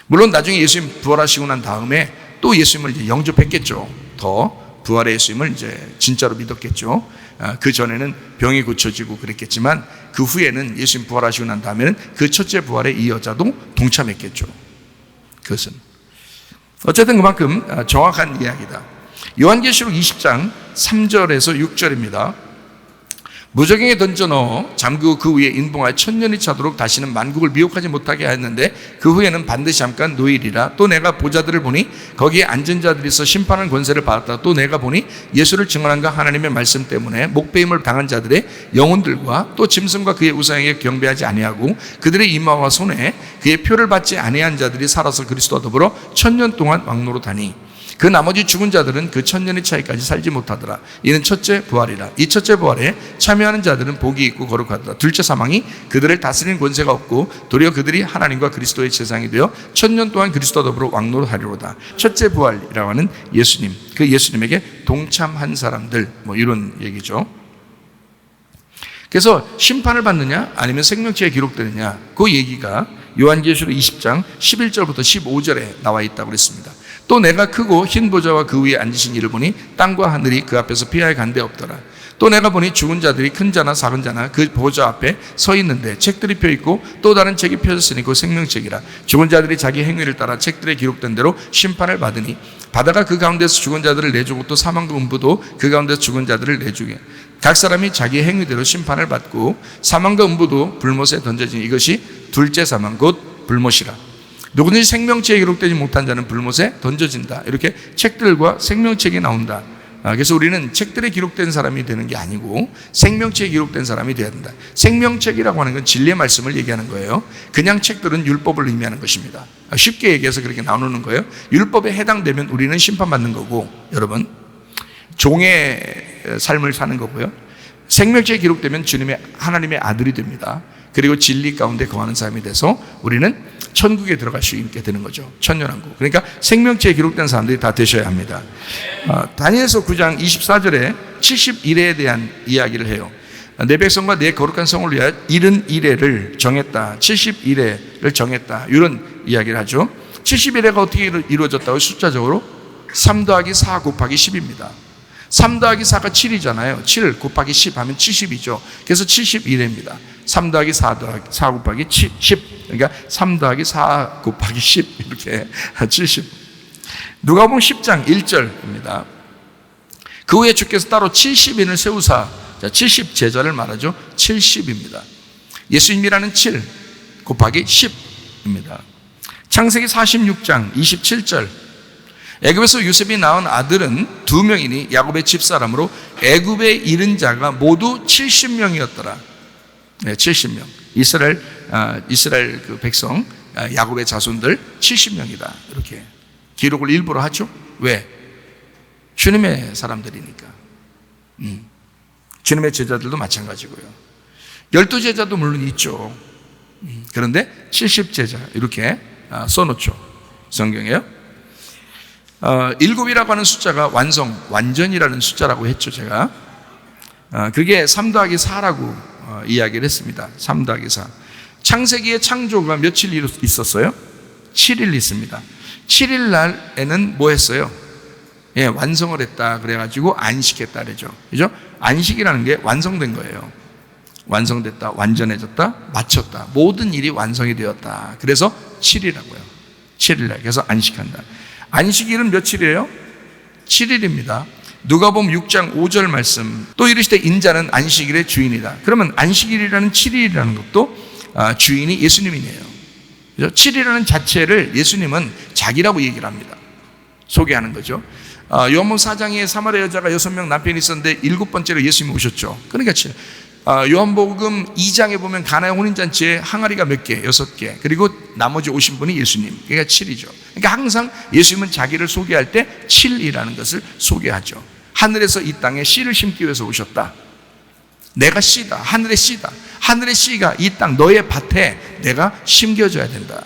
물론 나중에 예수님 부활하시고 난 다음에 또 예수님을 이제 영접했겠죠. 더 부활의 예수님을 이제 진짜로 믿었겠죠. 그 전에는 병이 고쳐지고 그랬겠지만 그 후에는 예수님 부활하시고 난 다음에는 그 첫째 부활에 이 여자도 동참했겠죠. 그것은 어쨌든 그만큼 정확한 이야기다. 요한계시록 20장 3절에서 6절입니다. 무저갱에 던져 넣어 잠그고 그 위에 인봉하여 1000년이 차도록 다시는 만국을 미혹하지 못하게 하였는데 그 후에는 반드시 잠깐 노일이라. 또 내가 보좌들을 보니 거기에 앉은 자들이 있어 심판하는 권세를 받았다. 또 내가 보니 예수를 증언한가 하나님의 말씀 때문에 목배임을 당한 자들의 영혼들과 또 짐승과 그의 우상에게 경배하지 아니하고 그들의 이마와 손에 그의 표를 받지 아니한 자들이 살아서 그리스도와 더불어 1000년 동안 왕노릇하니 그 나머지 죽은 자들은 그 1000년의 차이까지 살지 못하더라. 이는 첫째 부활이라. 이 첫째 부활에 참여하는 자들은 복이 있고 거룩하더라. 둘째 사망이 그들을 다스리는 권세가 없고 도리어 그들이 하나님과 그리스도의 제사장이 되어 1000년 동안 그리스도와 더불어 왕노릇하리로다. 첫째 부활이라고 하는 예수님, 그 예수님에게 동참한 사람들, 이런 얘기죠. 그래서 심판을 받느냐 아니면 생명체에 기록되느냐, 그 얘기가 요한계시록 20장 11절부터 15절에 나와 있다고 그랬습니다. 또 내가 크고 흰 보좌와 그 위에 앉으신 이를 보니 땅과 하늘이 그 앞에서 피하여 간 데 없더라. 또 내가 보니 죽은 자들이 큰 자나 작은 자나 그 보좌 앞에 서 있는데 책들이 펴 있고 또 다른 책이 펴졌으니 그 생명책이라. 죽은 자들이 자기 행위를 따라 책들에 기록된 대로 심판을 받으니 바다가 그 가운데서 죽은 자들을 내주고 또 사망과 음부도 그 가운데서 죽은 자들을 내주게. 각 사람이 자기 행위대로 심판을 받고 사망과 음부도 불못에 던져지니 이것이 둘째 사망 곧 불못이라. 누구든지 생명책에 기록되지 못한 자는 불못에 던져진다. 이렇게 책들과 생명책이 나온다. 그래서 우리는 책들에 기록된 사람이 되는 게 아니고 생명책에 기록된 사람이 되어야 된다. 생명책이라고 하는 건 진리의 말씀을 얘기하는 거예요. 그냥 책들은 율법을 의미하는 것입니다. 쉽게 얘기해서 그렇게 나누는 거예요. 율법에 해당되면 우리는 심판받는 거고, 여러분 종의 삶을 사는 거고요. 생명책에 기록되면 주님의 하나님의 아들이 됩니다. 그리고 진리 가운데 거하는 사람이 돼서 우리는 천국에 들어갈 수 있게 되는 거죠. 천년왕국. 그러니까 생명체에 기록된 사람들이 다 되셔야 합니다. 다니엘서 9장 24절에 70일에 대한 이야기를 해요. 내 백성과 내 거룩한 성을 위하여 70일을 정했다. 70일을 정했다. 이런 이야기를 하죠. 70일에가 어떻게 이루어졌다고 숫자적으로? 3 더하기 4 곱하기 10입니다. 3 더하기 4가 7이잖아요. 7 곱하기 10 하면 70이죠. 그래서 71입니다. 3 더하기 4 곱하기 10. 그러니까 3 더하기 4 곱하기 10 이렇게 70. 누가복음 10장 1절입니다. 그 후에 주께서 따로 70인을 세우사, 70 제자를 말하죠. 70입니다. 예수님이라는 7 곱하기 10입니다. 창세기 46장 27절. 애굽에서 요셉이 낳은 아들은 2명이니 야곱의 집사람으로 애굽에 이른 자가 모두 70명이었더라. 네, 70명. 이스라엘 그 백성, 야곱의 자손들 70명이다. 이렇게 기록을 일부러 하죠. 왜? 주님의 사람들이니까. 주님의 제자들도 마찬가지고요. 12제자도 물론 있죠. 그런데 70제자 이렇게 써놓죠. 성경에요. 7이라고 하는 숫자가 완전이라는 숫자라고 했죠, 제가. 그게 3 더하기 4라고 이야기를 했습니다. 3 더하기 4. 창세기의 창조가 며칠 있었어요? 7일 있습니다. 7일 날에는 뭐 했어요? 예, 완성을 했다. 그래가지고 안식했다. 그러죠. 그죠? 안식이라는 게 완성된 거예요. 완성됐다, 완전해졌다, 마쳤다. 모든 일이 완성이 되었다. 그래서 7이라고요. 7일 날. 그래서 안식한다. 안식일은 며칠이에요? 7일입니다. 누가복음 6장 5절 말씀. 또 이르시되 인자는 안식일의 주인이다. 그러면 안식일이라는 7일이라는 것도 주인이 예수님이네요. 그래서 7일이라는 자체를 예수님은 자기라고 얘기를 합니다. 소개하는 거죠. 요한복음 4장에 사마리아 여자가 6명 남편이 있었는데 7번째로 예수님이 오셨죠. 그러니까 7. 요한복음 2장에 보면 가나의 혼인잔치에 항아리가 몇 개? 6개. 그리고 나머지 오신 분이 예수님. 그러니까 7이죠. 그러니까 항상 예수님은 자기를 소개할 때 7이라는 것을 소개하죠. 하늘에서 이 땅에 씨를 심기 위해서 오셨다. 내가 씨다. 하늘의 씨다. 하늘의 씨가 이 땅 너의 밭에 내가 심겨줘야 된다.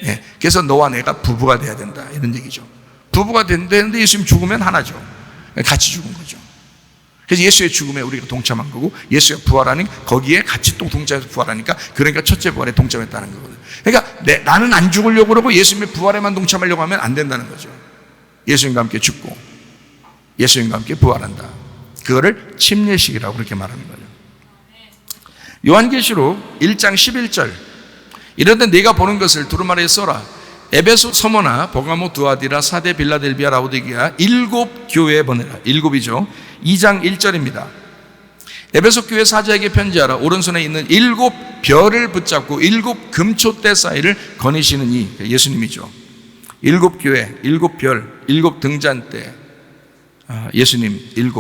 예. 그래서 너와 내가 부부가 돼야 된다. 이런 얘기죠. 부부가 되는데 예수님 죽으면 하나죠. 같이 죽은 거죠. 그래서 예수의 죽음에 우리가 동참한 거고, 예수의 부활하니 거기에 같이 또 동참해서 부활하니까, 그러니까 첫째 부활에 동참했다는 거거든요. 그러니까 나는 안 죽으려고 그러고 예수님의 부활에만 동참하려고 하면 안 된다는 거죠. 예수님과 함께 죽고 예수님과 함께 부활한다. 그거를 침례식이라고 그렇게 말하는 거죠. 요한계시록 1장 11절. 이런데 네가 보는 것을 두루마리에 써라. 에베소, 서머나, 버가모, 두아디라, 사데, 빌라델비아, 라오디게아 7 교회에 보내라. 7이죠. 2장 1절입니다. 에베소 교회 사자에게 편지하라. 오른손에 있는 7 별을 붙잡고 7 금초대 사이를 거니시느니, 예수님이죠. 7 교회, 7 별, 7 등잔대, 예수님 7.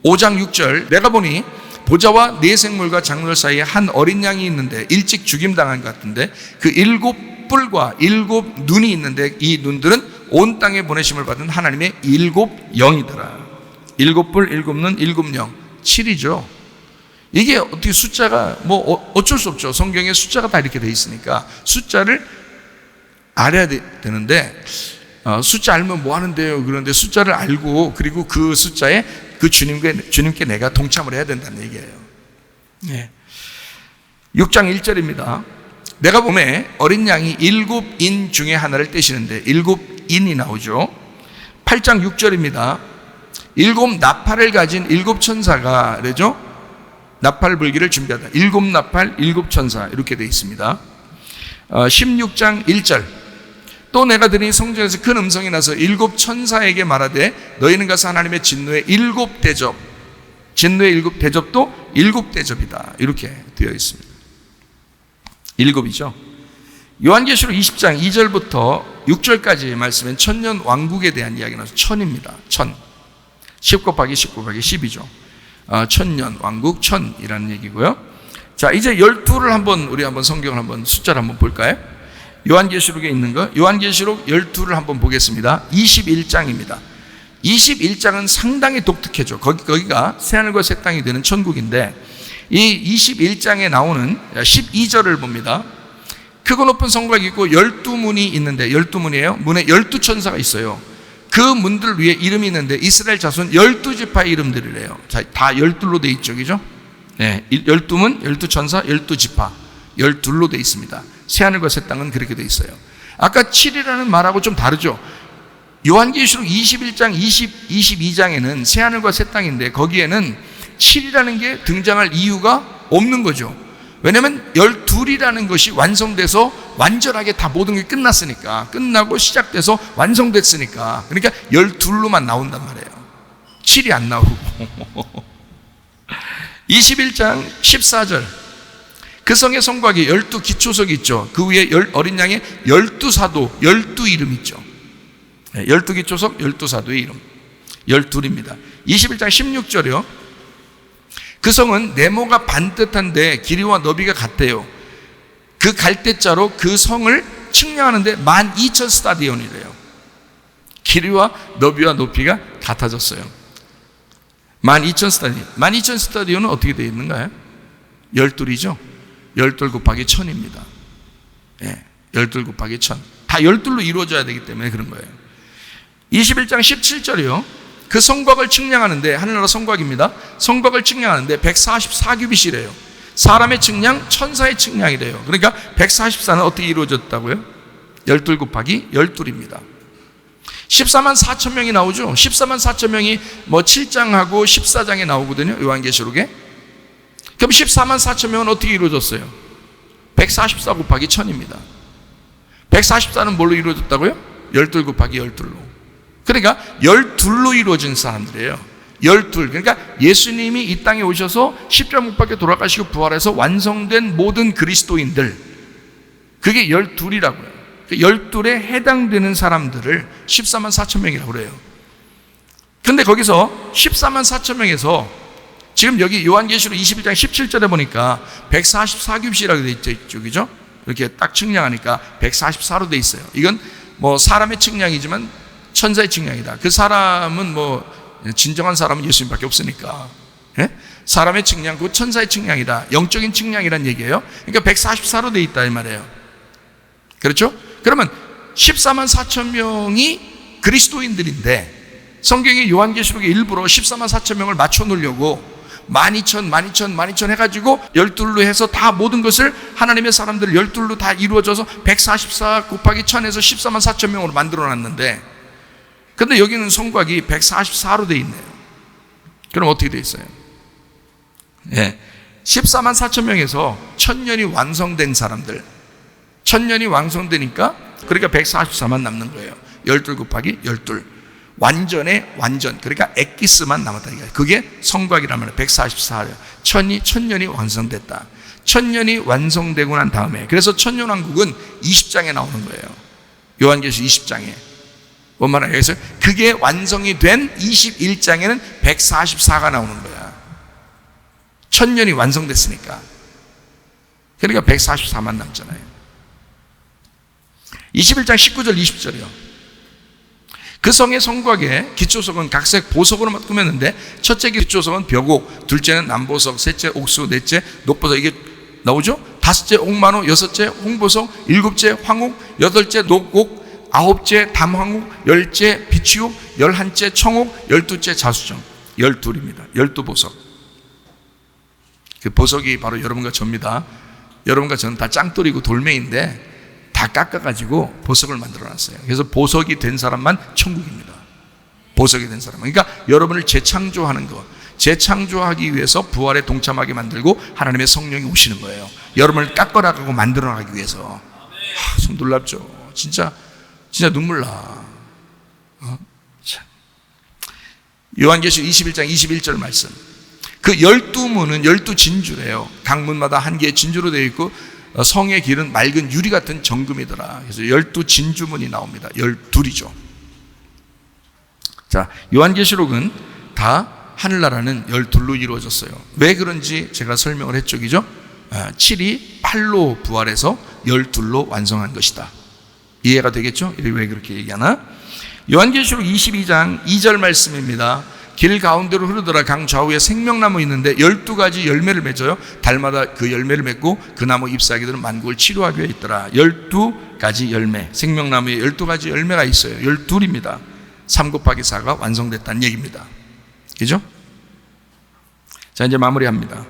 5장 6절. 내가 보니 보좌와 네 생물과 장로들 사이에 한 어린 양이 있는데 일찍 죽임당한 것 같은데, 그 7 뿔과 7 눈이 있는데 이 눈들은 온 땅에 보내심을 받은 하나님의 7 영이더라. 7 뿔, 7 눈, 7 영. 7이죠. 이게 어떻게 숫자가 어쩔 수 없죠. 성경에 숫자가 다 이렇게 돼 있으니까 숫자를 알아야 되는데, 숫자 알면 뭐 하는데요? 그런데 숫자를 알고, 그리고 그 숫자에 그 주님께 내가 동참을 해야 된다는 얘기예요. 네. 6장 1절입니다. 내가 보매 어린 양이 7인 중에 하나를 떼시는데 7인이 나오죠. 8장 6절입니다. 7 나팔을 가진 7 천사가 그러죠. 나팔 불기를 준비하다. 7 나팔, 7 천사 이렇게 되어 있습니다. 16장 1절. 또 내가 들으니 성전에서 큰 음성이 나서 7 천사에게 말하되 너희는 가서 하나님의 진노의 7 대접, 진노의 7 대접도 7 대접이다. 이렇게 되어 있습니다. 7이죠. 요한계시록 20장 2절부터 6절까지 말씀은 천년 왕국에 대한 이야기 나서 1000입니다. 1000. 10 곱하기 10 곱하기 10이죠. 천년 왕국 1000이라는 얘기고요. 자, 이제 12를 우리 한번 성경을 한번 숫자를 한번 볼까요? 요한계시록에 있는 거, 요한계시록 12를 한번 보겠습니다. 21장입니다. 21장은 상당히 독특해져. 거기가 새하늘과 새 땅이 되는 천국인데, 이 21장에 나오는 12절을 봅니다. 크고 높은 성곽이 있고 12문이 있는데, 12문이에요. 문에 12천사가 있어요. 그 문들 위에 이름이 있는데 이스라엘 자손 12지파의 이름들이래요. 자, 다 12로 돼 있죠. 그죠? 네, 12문, 12천사, 12지파 12로 돼 있습니다. 새하늘과 새 땅은 그렇게 돼 있어요. 아까 7이라는 말하고 좀 다르죠. 요한계시록 21장, 22장에는 새하늘과 새 땅인데 거기에는 7이라는 게 등장할 이유가 없는 거죠. 왜냐하면 12이라는 것이 완성돼서 완전하게 다 모든 게 끝났으니까, 끝나고 시작돼서 완성됐으니까, 그러니까 12로만 나온단 말이에요. 7이 안 나오고. 21장 14절, 그 성의 성곽에 12 기초석이 있죠. 그 위에 어린 양의 12사도, 12이름 있죠. 12기초석, 12사도의 이름, 12입니다. 21장 16절이요. 그 성은 네모가 반듯한데 길이와 너비가 같대요. 그 갈대자로 그 성을 측량하는데 12,000 스타디온이래요. 길이와 너비와 높이가 같아졌어요. 12,000 스타디온. 12,000 스타디온은 어떻게 되어 있는가요? 12이죠. 12 곱하기 1000입니다. 예, 12 곱하기 1000. 다 12로 이루어져야 되기 때문에 그런 거예요. 21장 17절이요. 그 성곽을 측량하는데, 하늘나라 성곽입니다. 성곽을 측량하는데 144규빗이래요. 사람의 측량, 천사의 측량이래요. 그러니까 144는 어떻게 이루어졌다고요? 12 곱하기 12입니다. 14만 4천 명이 나오죠. 14만 4천 명이 뭐 7장하고 14장에 나오거든요, 요한계시록에. 그럼 14만 4천 명은 어떻게 이루어졌어요? 144 곱하기 1000입니다. 144는 뭘로 이루어졌다고요? 12 곱하기 12로. 그러니까 12로 이루어진 사람들이에요. 12. 그러니까 예수님이 이 땅에 오셔서 십자가 못 박혀 돌아가시고 부활해서 완성된 모든 그리스도인들, 그게 12이라고요. 12에 해당되는 사람들을 14만 4천 명이라고 그래요. 근데 거기서 14만 4천 명에서 지금 여기 요한계시록 21장 17절에 보니까 144규빗이라고 되어 있죠, 그죠? 이렇게 딱 측량하니까 144로 되어 있어요. 이건 뭐 사람의 측량이지만 천사의 측량이다. 그 사람은 뭐 진정한 사람은 예수님밖에 없으니까, 예? 사람의 측량, 그 천사의 측량이다. 영적인 측량이란 얘기예요. 그러니까 144로 되어 있다 이 말이에요. 그렇죠? 그러면 14만 4천 명이 그리스도인들인데 성경의 요한계시록에 일부러 14만 4천 명을 맞춰 놓으려고 12,000 해가지고 12로 해서 다 모든 것을, 하나님의 사람들을 12로 다 이루어져서 144 곱하기 1000에서 14만 4천 명으로 만들어 놨는데, 근데 여기는 성곽이 144로 돼 있네요. 그럼 어떻게 돼 있어요? 예, 14만 4천 명에서 1000년이 완성된 사람들, 1000년이 완성되니까 그러니까 144만 남는 거예요. 12 곱하기 12. 완전의 완전, 그러니까 엑기스만 남았다니까요. 그게 성곽이란 말이에요. 144년. 1000년이 완성됐다. 1000년이 완성되고 난 다음에, 그래서 천년왕국은 20장에 나오는 거예요. 요한계시록 20장에. 뭔 말이에요? 그래서 그게 완성이 된 21장에는 144가 나오는 거야. 1000년이 완성됐으니까. 그러니까 144만 남잖아요. 21장 19절 20절이요. 그 성의 성곽에 기초석은 각색 보석으로 꾸몄는데, 첫째 기초석은 벽옥, 둘째는 남보석, 셋째 옥수, 넷째 녹보석. 이게 나오죠? 다섯째 옥만호, 여섯째 홍보석, 일곱째 황옥, 여덟째 녹옥, 아홉째 담황옥, 열째 비치옥, 열한째 청옥, 열두째 자수정. 12입니다. 12보석. 그 보석이 바로 여러분과 저입니다. 여러분과 저는 다 짱돌이고 돌멩인데 다 깎아가지고 보석을 만들어놨어요. 그래서 보석이 된 사람만 천국입니다. 보석이 된 사람. 그러니까 여러분을 재창조하는 것, 재창조하기 위해서 부활에 동참하게 만들고 하나님의 성령이 오시는 거예요. 여러분을 깎아나가고 만들어나가기 위해서. 참 놀랍죠. 진짜 눈물 나. 요한계시록 21장 21절 말씀. 그 12문은 12진주래요. 각 문마다 한 개의 진주로 되어 있고, 성의 길은 맑은 유리 같은 정금이더라. 그래서 12진주문이 나옵니다. 12이죠. 자, 요한계시록은 다 하늘나라는 12로 이루어졌어요. 왜 그런지 제가 설명을 했죠, 그죠? 7이 8로 부활해서 12로 완성한 것이다. 이해가 되겠죠? 왜 그렇게 얘기하나? 요한계시록 22장 2절 말씀입니다. 길 가운데로 흐르더라. 강 좌우에 생명나무 있는데 12가지 열매를 맺어요. 달마다 그 열매를 맺고 그 나무 잎사귀들은 만국을 치료하기 위해 있더라. 12가지 열매, 생명나무에 12가지 열매가 있어요. 12입니다. 3 곱하기 4가 완성됐다는 얘기입니다. 그죠? 자, 이제 마무리합니다.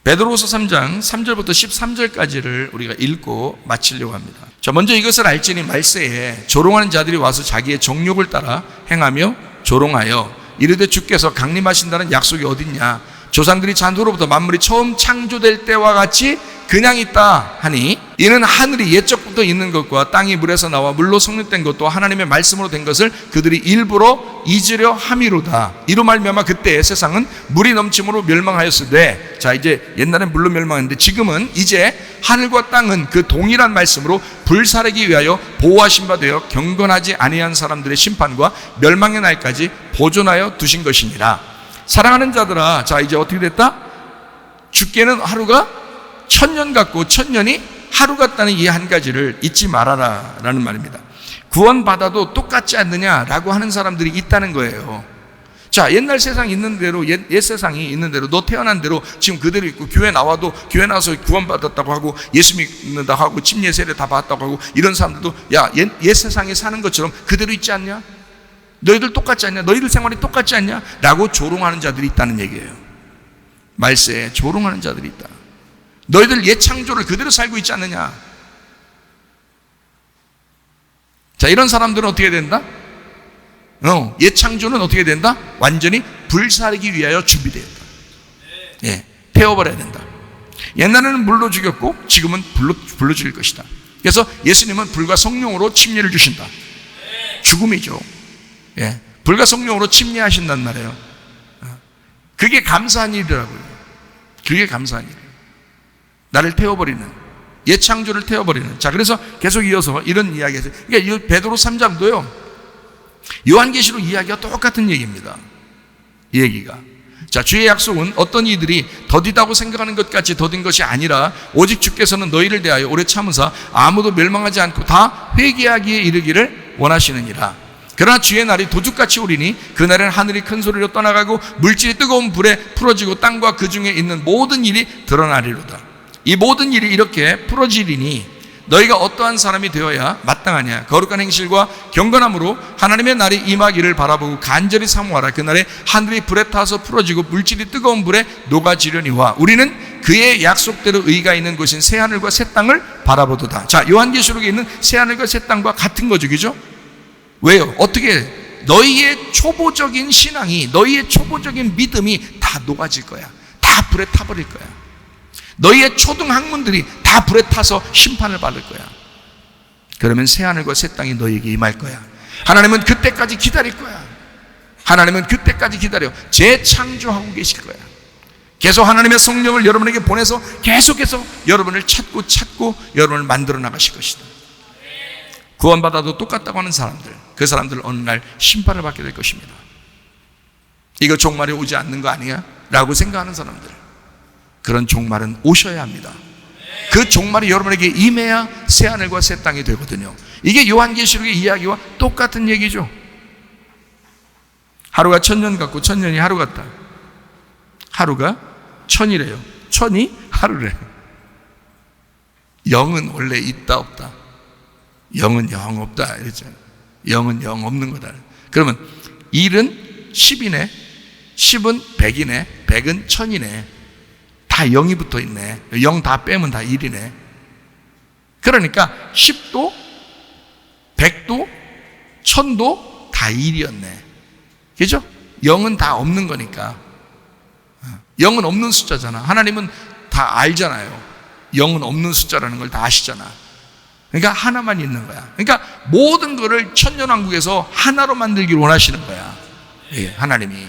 베드로후서 3장 3절부터 13절까지를 우리가 읽고 마치려고 합니다. 자, 먼저 이것을 알지니 말세에 조롱하는 자들이 와서 자기의 정욕을 따라 행하며 조롱하여 이르되 주께서 강림하신다는 약속이 어딨냐? 조상들이 잔도로부터 만물이 처음 창조될 때와 같이 그냥 있다 하니 이는 하늘이 옛적부터 있는 것과 땅이 물에서 나와 물로 성립된 것도 하나님의 말씀으로 된 것을 그들이 일부러 잊으려 함이로다. 이로 말미암아 그때 세상은 물이 넘침으로 멸망하였으되, 자, 이제 옛날엔 물로 멸망했는데 지금은 이제 하늘과 땅은 그 동일한 말씀으로 불사르기 위하여 보호하신 바 되어 경건하지 아니한 사람들의 심판과 멸망의 날까지 보존하여 두신 것이니라. 사랑하는 자들아, 자, 이제 어떻게 됐다? 주께는 하루가 1000년 같고 1000년이 하루 같다는 이 한 가지를 잊지 말아라 라는 말입니다. 구원받아도 똑같지 않느냐라고 하는 사람들이 있다는 거예요. 자, 옛날 세상 있는 대로, 옛 세상이 있는 대로, 너 태어난 대로 지금 그대로 있고, 교회 나와도 교회 나와서 구원받았다고 하고 예수 믿는다고 하고 침례 세례 다 받았다고 하고, 이런 사람들도 야, 옛 세상에 사는 것처럼 그대로 있지 않냐? 너희들 똑같지 않냐? 너희들 생활이 똑같지 않냐? 라고 조롱하는 자들이 있다는 얘기예요. 말세에 조롱하는 자들이 있다. 너희들 옛 창조를 그대로 살고 있지 않느냐? 자, 이런 사람들은 어떻게 된다? 옛 창조는 어떻게 된다? 완전히 불사르기 위하여 준비되었다. 예, 태워버려야 된다. 옛날에는 물로 죽였고 지금은 불로 죽일 것이다. 그래서 예수님은 불과 성령으로 침례를 주신다. 죽음이죠. 예, 불과 성령으로 침례하신단 말이에요. 그게 감사한 일이라고요. 그게 감사한 일. 나를 태워버리는, 옛 창조를 태워버리는. 자, 그래서 계속 이어서 이런 이야기에서, 그러니까 이 베드로 3장도요 요한계시록 이야기가 똑같은 얘기입니다. 이 얘기가, 자, 주의 약속은 어떤 이들이 더디다고 생각하는 것 같이 더딘 것이 아니라 오직 주께서는 너희를 대하여 오래 참으사 아무도 멸망하지 않고 다 회개하기에 이르기를 원하시느니라. 그러나 주의 날이 도둑같이 오리니 그날은 하늘이 큰 소리로 떠나가고 물질이 뜨거운 불에 풀어지고 땅과 그 중에 있는 모든 일이 드러나리로다. 이 모든 일이 이렇게 풀어지리니 너희가 어떠한 사람이 되어야 마땅하냐? 거룩한 행실과 경건함으로 하나님의 날이 임하기를 바라보고 간절히 사모하라. 그날에 하늘이 불에 타서 풀어지고 물질이 뜨거운 불에 녹아지려니와 우리는 그의 약속대로 의가 있는 곳인 새하늘과 새 땅을 바라보도다. 자, 요한계시록에 있는 새하늘과 새 땅과 같은 거죠, 그죠? 왜요? 어떻게? 너희의 초보적인 신앙이, 너희의 초보적인 믿음이 다 녹아질 거야. 다 불에 타버릴 거야. 너희의 초등 학문들이 다 불에 타서 심판을 받을 거야. 그러면 새하늘과 새 땅이 너희에게 임할 거야. 하나님은 그때까지 기다릴 거야. 하나님은 그때까지 기다려 재창조하고 계실 거야. 계속 하나님의 성령을 여러분에게 보내서 계속해서 여러분을 찾고 여러분을 만들어 나가실 것이다. 구원받아도 똑같다고 하는 사람들, 그 사람들 어느 날 심판을 받게 될 것입니다. 이거 종말이 오지 않는 거 아니야? 라고 생각하는 사람들, 그런 종말은 오셔야 합니다. 그 종말이 여러분에게 임해야 새하늘과 새 땅이 되거든요. 이게 요한계시록의 이야기와 똑같은 얘기죠. 하루가 1000년 같고 1000년이 하루 같다. 하루가 1000이래요. 1000이 하루래. 영은 원래 있다 없다. 영은 영 없다 이랬잖아요. 영은 영 없는 거다. 그러면 1은 10이네, 10은 100이네, 100은 1000이네. 다 0이 붙어 있네. 0 다 빼면 다 1이네. 그러니까 10도, 100도, 1000도 다 1이었네. 그죠? 0은 다 없는 거니까. 0은 없는 숫자잖아. 하나님은 다 알잖아요. 0은 없는 숫자라는 걸 다 아시잖아. 그러니까 하나만 있는 거야. 그러니까 모든 거를 천년왕국에서 하나로 만들기를 원하시는 거야. 예, 하나님이.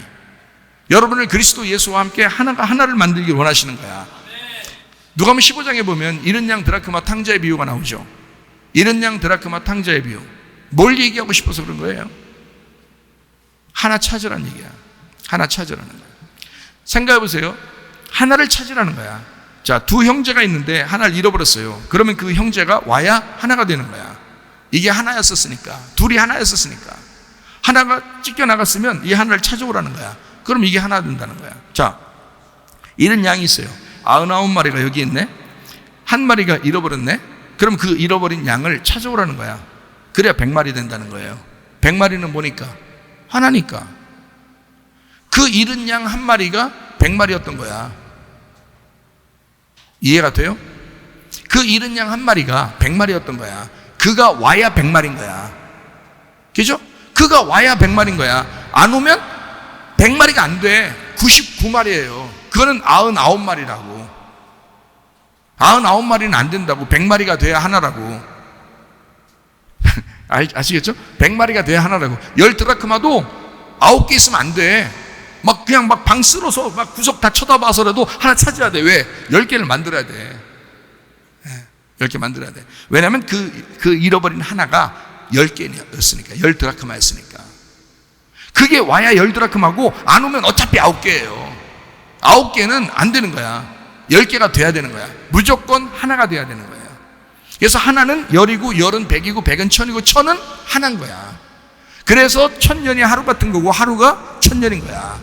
여러분을 그리스도 예수와 함께 하나를 만들기를 원하시는 거야. 누가복음 15장에 보면 이른 양 드라크마 탕자의 비유가 나오죠. 이른 양 드라크마 탕자의 비유. 뭘 얘기하고 싶어서 그런 거예요? 하나 찾으라는 얘기야. 하나 찾으라는 거야. 생각해 보세요. 하나를 찾으라는 거야. 자, 두 형제가 있는데 하나를 잃어버렸어요. 그러면 그 형제가 와야 하나가 되는 거야. 이게 하나였었으니까. 둘이 하나였었으니까. 하나가 찢겨나갔으면 이 하나를 찾아오라는 거야. 그럼 이게 하나 된다는 거야. 자, 잃은 양이 있어요. 99마리가 여기 있네. 한 마리가 잃어버렸네. 그럼 그 잃어버린 양을 찾아오라는 거야. 그래야 100마리 된다는 거예요. 100마리는 뭐니까? 하나니까. 그 잃은 양 한 마리가 100마리였던 거야. 이해가 돼요? 그 잃은 양 한 마리가 100마리였던 거야. 그가 와야 100마리인 거야. 그죠? 그가 와야 100마리인 거야. 안 오면 100마리가 안 돼. 99마리예요. 그거는 99마리라고. 99마리는 안 된다고. 100마리가 돼야 하나라고. 아시겠죠? 100마리가 돼야 하나라고. 10드라크마도 9개 있으면 안 돼. 막 그냥 막 방 쓸어서 막 구석 다 쳐다봐서라도 하나 찾아야 돼. 왜? 10개를 만들어야 돼. 10개 만들어야 돼. 왜냐하면 그 잃어버린 하나가 10개였으니까. 10드라크마였으니까. 그게 와야 10드라크마고 안 오면 어차피 9개예요. 9개는 안 되는 거야. 10개가 돼야 되는 거야. 무조건 하나가 돼야 되는 거예요. 그래서 하나는 10이고 10은 100이고 100은 1000이고 1000은 하나인 거야. 그래서 1000년이 하루 같은 거고 하루가 1000년인 거야.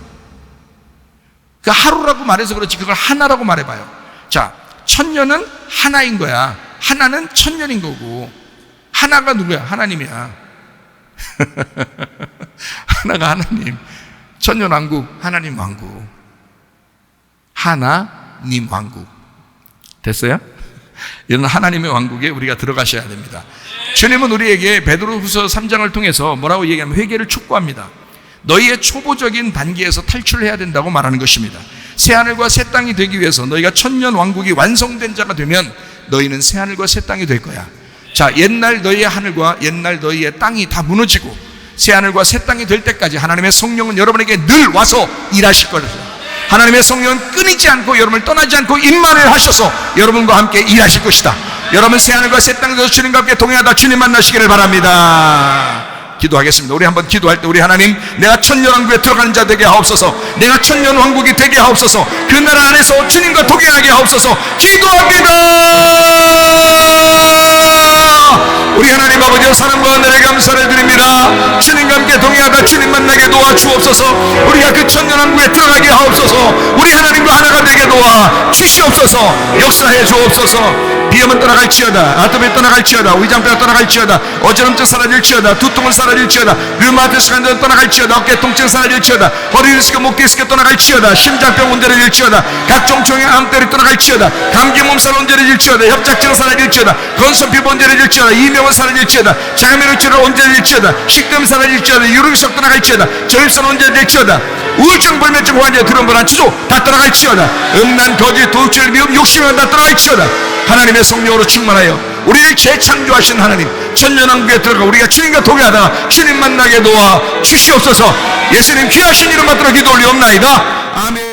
그 하루라고 말해서 그렇지 그걸 하나라고 말해봐요. 자, 1000년은 하나인 거야. 하나는 1000년인 거고 하나가 누구야? 하나님이야. 하나가 하나님. 천년왕국, 하나님 왕국. 하나님 왕국. 됐어요? 이런 하나님의 왕국에 우리가 들어가셔야 됩니다. 주님은 우리에게 베드로후서 3장을 통해서 뭐라고 얘기하면 회개를 촉구합니다. 너희의 초보적인 단계에서 탈출해야 된다고 말하는 것입니다. 새하늘과 새 땅이 되기 위해서 너희가 천년 왕국이 완성된 자가 되면 너희는 새하늘과 새 땅이 될 거야. 자, 옛날 너희의 하늘과 옛날 너희의 땅이 다 무너지고 새하늘과 새 땅이 될 때까지 하나님의 성령은 여러분에게 늘 와서 일하실 거예요. 하나님의 성령은 끊이지 않고 여러분을 떠나지 않고 임만을 하셔서 여러분과 함께 일하실 것이다. 여러분 새하늘과 새 땅에서 주님과 함께 동행하다 주님 만나시기를 바랍니다. 기도하겠습니다. 우리 한번 기도할 때 우리 하나님, 내가 천년왕국에 들어가는 자 되게 하옵소서. 내가 천년왕국이 되게 하옵소서. 그 나라 안에서 주님과 동행하게 하옵소서. 기도합니다. 우리 하나님 아버지의 사랑과 은혜를 감사를 드립니다. 주님과 함께 동행하다 주님 만나게 도와주옵소서. 우리가 그 천년왕국에 들어가게 하옵소서. 우리 하나님과 하나가 되게 도와 주시옵소서. 역사해 주옵소서. 비염은 떠나갈지어다. 아토피 떠나갈지어다. 위장병 떠나갈지어다. 어지럼증 사라질지어다. 두통은 사라질지어다. 류마티스 관절 떠나갈지어다. 어깨 통증 사라질지어다. 허리 디스크, 목 디스크 떠나갈지어다. 심장병 온전해질지어다. 각종 종양 암들이 떠나갈지어다. 감기 몸살 온전해질지어다. 협착증 사라질지어다. 건선피부 온전해질지어다. 이명은 사라질지어다. 장애물질은 온전해질지어다. 식도염 사라질지어다. 유름석 떠나갈지어다. 저입선 온전해질지어다. 우울증, 불면증 환자, 두려움불안, 추조 다 떠나갈지어다. 음란, 거짓, 도둑질, 미움, 욕심은 다 떠나갈지어다. 하나님의 성령으로 충만하여 우리를 재창조하신 하나님, 천년왕국에 들어가 우리가 주님과 동행하다가 주님 만나게 도와 주시옵소서. 예수님 귀하신 이름 받들어 기도 올리옵나이다. 아멘.